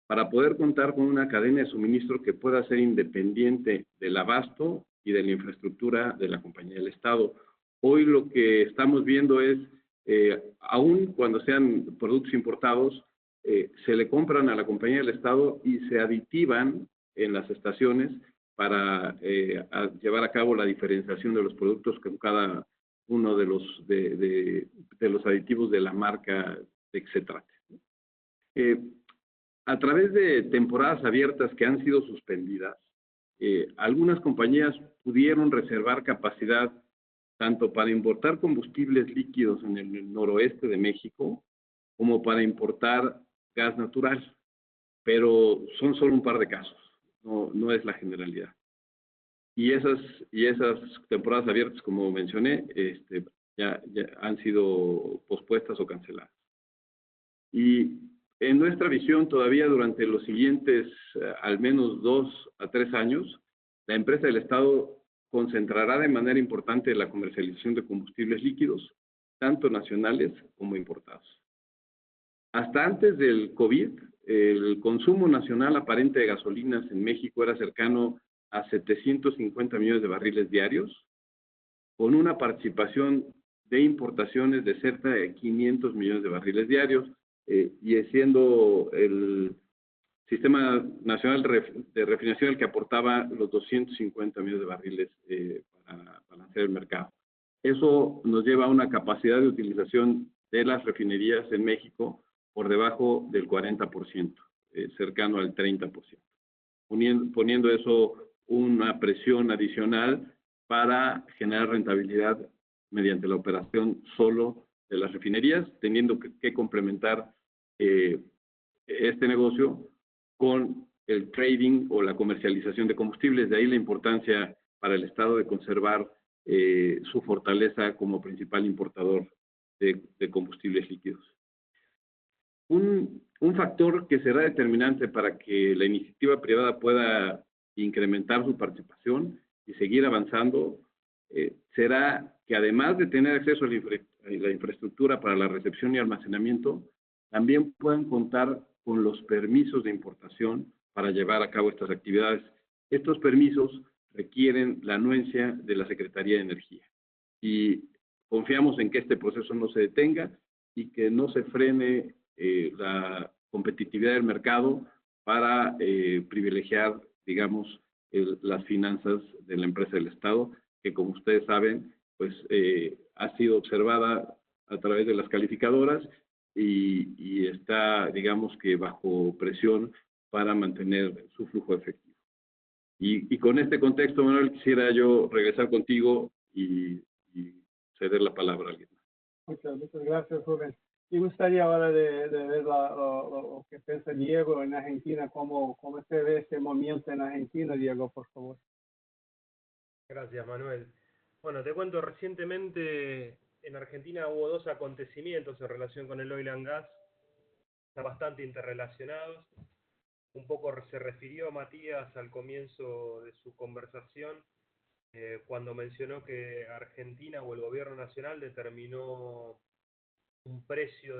para poder contar con una cadena de suministro que pueda ser independiente del abasto y de la infraestructura de la compañía del Estado. Hoy lo que estamos viendo es, aun cuando sean productos importados, se le compran a la compañía del Estado y se aditivan en las estaciones para llevar a cabo la diferenciación de los productos con cada uno de los aditivos de la marca de que se trate. A través de temporadas abiertas que han sido suspendidas, algunas compañías pudieron reservar capacidad tanto para importar combustibles líquidos en el noroeste de México como para importar gas natural, pero son solo un par de casos. No es la generalidad. Y esas temporadas abiertas, como mencioné, ya han sido pospuestas o canceladas. Y en nuestra visión, todavía durante los siguientes al menos 2 a 3 años, la empresa del Estado concentrará de manera importante la comercialización de combustibles líquidos, tanto nacionales como importados. Hasta antes del COVID, el consumo nacional aparente de gasolinas en México era cercano a 750 millones de barriles diarios, con una participación de importaciones de cerca de 500 millones de barriles diarios, y siendo el Sistema Nacional de Refinación el que aportaba los 250 millones de barriles para balancear el mercado. Eso nos lleva a una capacidad de utilización de las refinerías en México por debajo del 40%, cercano al 30%, poniendo eso una presión adicional para generar rentabilidad mediante la operación solo de las refinerías, teniendo que complementar este negocio con el trading o la comercialización de combustibles. De ahí la importancia para el Estado de conservar su fortaleza como principal importador de combustibles líquidos. Un factor que será determinante para que la iniciativa privada pueda incrementar su participación y seguir avanzando será que además de tener acceso a la infraestructura para la recepción y almacenamiento, también puedan contar con los permisos de importación para llevar a cabo estas actividades. Estos permisos requieren la anuencia de la Secretaría de Energía y confiamos en que este proceso no se detenga y que no se frene la competitividad del mercado para privilegiar, digamos, las finanzas de la empresa del Estado, que como ustedes saben, pues ha sido observada a través de las calificadoras y está, digamos que bajo presión para mantener su flujo efectivo. Y con este contexto, Manuel, quisiera yo regresar contigo y ceder la palabra a alguien. Muchas gracias, Rubén. Me gustaría ahora de ver lo que piensa Diego en Argentina, cómo se ve este momento en Argentina, Diego, por favor. Gracias, Manuel. Bueno, te cuento, recientemente en Argentina hubo dos acontecimientos en relación con el oil and gas, están bastante interrelacionados. Un poco se refirió Matías al comienzo de su conversación, cuando mencionó que Argentina o el gobierno nacional determinó un precio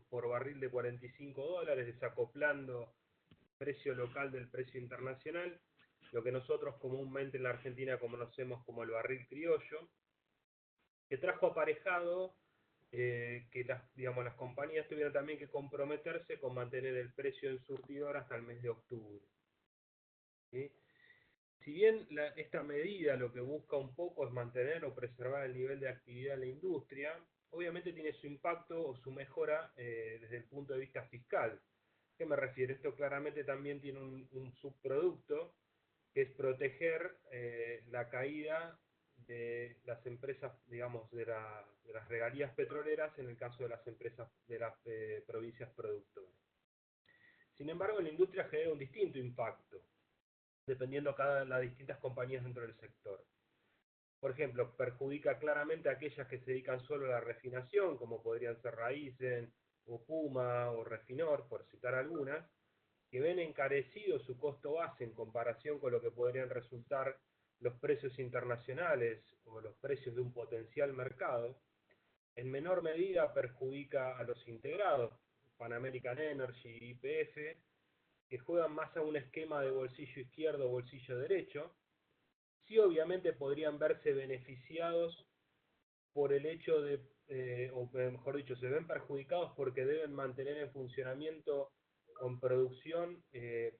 por barril de $45, desacoplando el precio local del precio internacional, lo que nosotros comúnmente en la Argentina conocemos como el barril criollo, que trajo aparejado que las compañías tuvieran también que comprometerse con mantener el precio en surtidor hasta el mes de octubre. ¿Sí? Si bien esta medida lo que busca un poco es mantener o preservar el nivel de actividad en la industria, obviamente tiene su impacto o su mejora desde el punto de vista fiscal. ¿A qué me refiero? Esto claramente también tiene un subproducto, que es proteger la caída de las empresas, digamos, de las regalías petroleras en el caso de las empresas de las provincias productoras. Sin embargo, en la industria genera un distinto impacto, dependiendo de las distintas compañías dentro del sector. Por ejemplo, perjudica claramente a aquellas que se dedican solo a la refinación, como podrían ser Raízen, o Puma, o Refinor, por citar algunas, que ven encarecido su costo base en comparación con lo que podrían resultar los precios internacionales o los precios de un potencial mercado. En menor medida perjudica a los integrados, Pan American Energy y YPF, que juegan más a un esquema de bolsillo izquierdo o bolsillo derecho. Sí, obviamente podrían verse beneficiados por el hecho de, o mejor dicho, se ven perjudicados porque deben mantener en funcionamiento con producción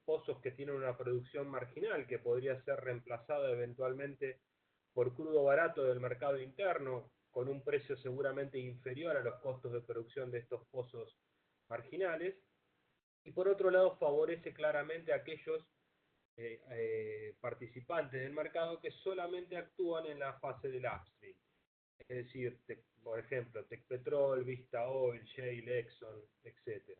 pozos que tienen una producción marginal, que podría ser reemplazada eventualmente por crudo barato del mercado interno, con un precio seguramente inferior a los costos de producción de estos pozos marginales. Y por otro lado favorece claramente a aquellos participantes del mercado que solamente actúan en la fase del upstream. Es decir, por ejemplo, Tecpetrol, Vista Oil, Shell, Exxon, etc.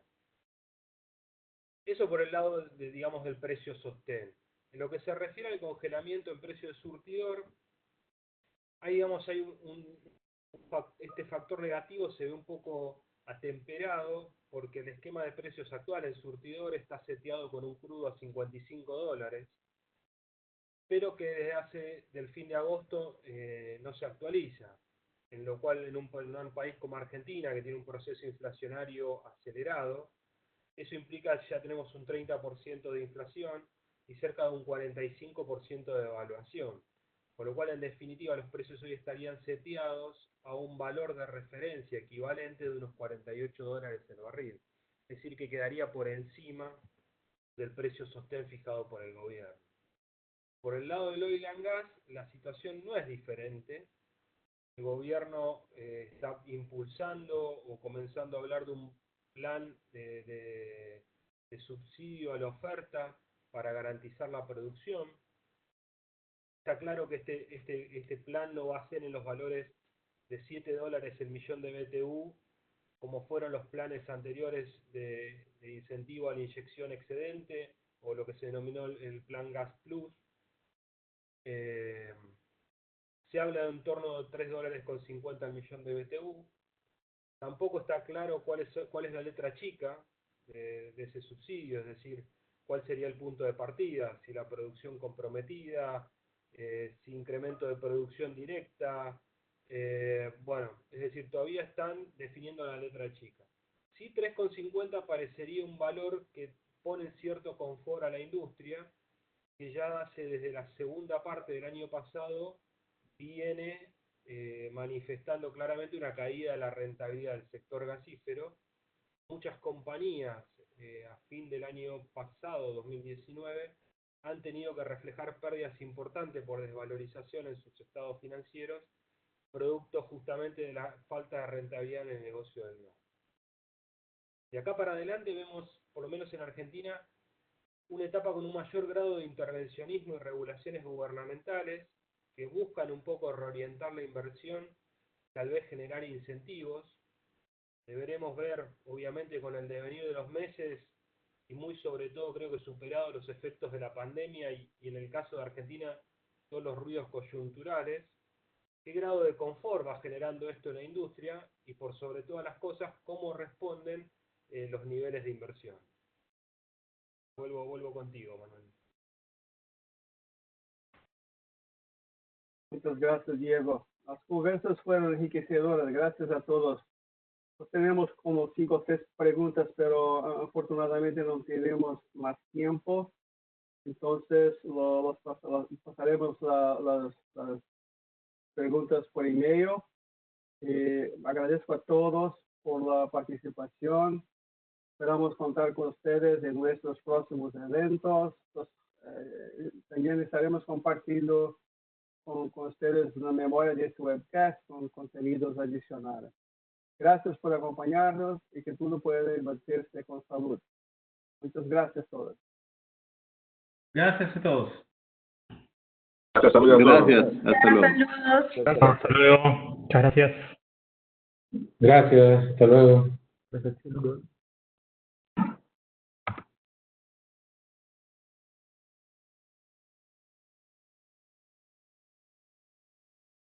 Eso por el lado, digamos, del precio sostén. En lo que se refiere al congelamiento en precio de surtidor, ahí, digamos, hay este factor negativo se ve un poco atemperado porque el esquema de precios actual en surtidor está seteado con un crudo a $55, pero que desde del fin de agosto no se actualiza, en lo cual en un país como Argentina, que tiene un proceso inflacionario acelerado, eso implica que ya tenemos un 30% de inflación y cerca de un 45% de devaluación, con lo cual en definitiva los precios hoy estarían seteados a un valor de referencia equivalente de unos $48 el barril, es decir que quedaría por encima del precio sostén fijado por el gobierno. Por el lado del oil and gas, la situación no es diferente. El gobierno está impulsando o comenzando a hablar de un plan de subsidio a la oferta para garantizar la producción. Está claro que este plan lo va a hacer en los valores de $7 el millón de BTU, como fueron los planes anteriores de incentivo a la inyección excedente, o lo que se denominó el plan Gas Plus. Se habla de un torno de $3.50 al millón de BTU. Tampoco está claro cuál es la letra chica de ese subsidio, es decir, cuál sería el punto de partida, si la producción comprometida, si incremento de producción directa, bueno, es decir, todavía están definiendo la letra chica. Sí, 3,50 parecería un valor que pone cierto confort a la industria, que ya hace desde la segunda parte del año pasado viene manifestando claramente una caída de la rentabilidad del sector gasífero. Muchas compañías a fin del año pasado, 2019, han tenido que reflejar pérdidas importantes por desvalorización en sus estados financieros, producto justamente de la falta de rentabilidad en el negocio del gas. De acá para adelante vemos, por lo menos en Argentina, una etapa con un mayor grado de intervencionismo y regulaciones gubernamentales que buscan un poco reorientar la inversión, tal vez generar incentivos. Deberemos ver, obviamente, con el devenir de los meses, y muy sobre todo creo que superados los efectos de la pandemia y en el caso de Argentina, todos los ruidos coyunturales, qué grado de confort va generando esto en la industria y por sobre todas las cosas, cómo responden los niveles de inversión. Vuelvo contigo, Manuel. Muchas gracias, Diego. Las conversas fueron enriquecedoras. Gracias a todos. Tenemos como 5 o 6 preguntas, pero afortunadamente no tenemos más tiempo. Entonces, pasaremos las preguntas por email. Agradezco a todos por la participación. Esperamos contar con ustedes en nuestros próximos eventos. También estaremos compartiendo con ustedes una memoria de este webcast con contenidos adicionales. Gracias por acompañarnos y que todo pueda invertirse con salud. Muchas gracias a todos. Gracias a todos. Hasta luego. Gracias. Hasta luego. Hasta luego. Muchas gracias. Gracias. Hasta luego.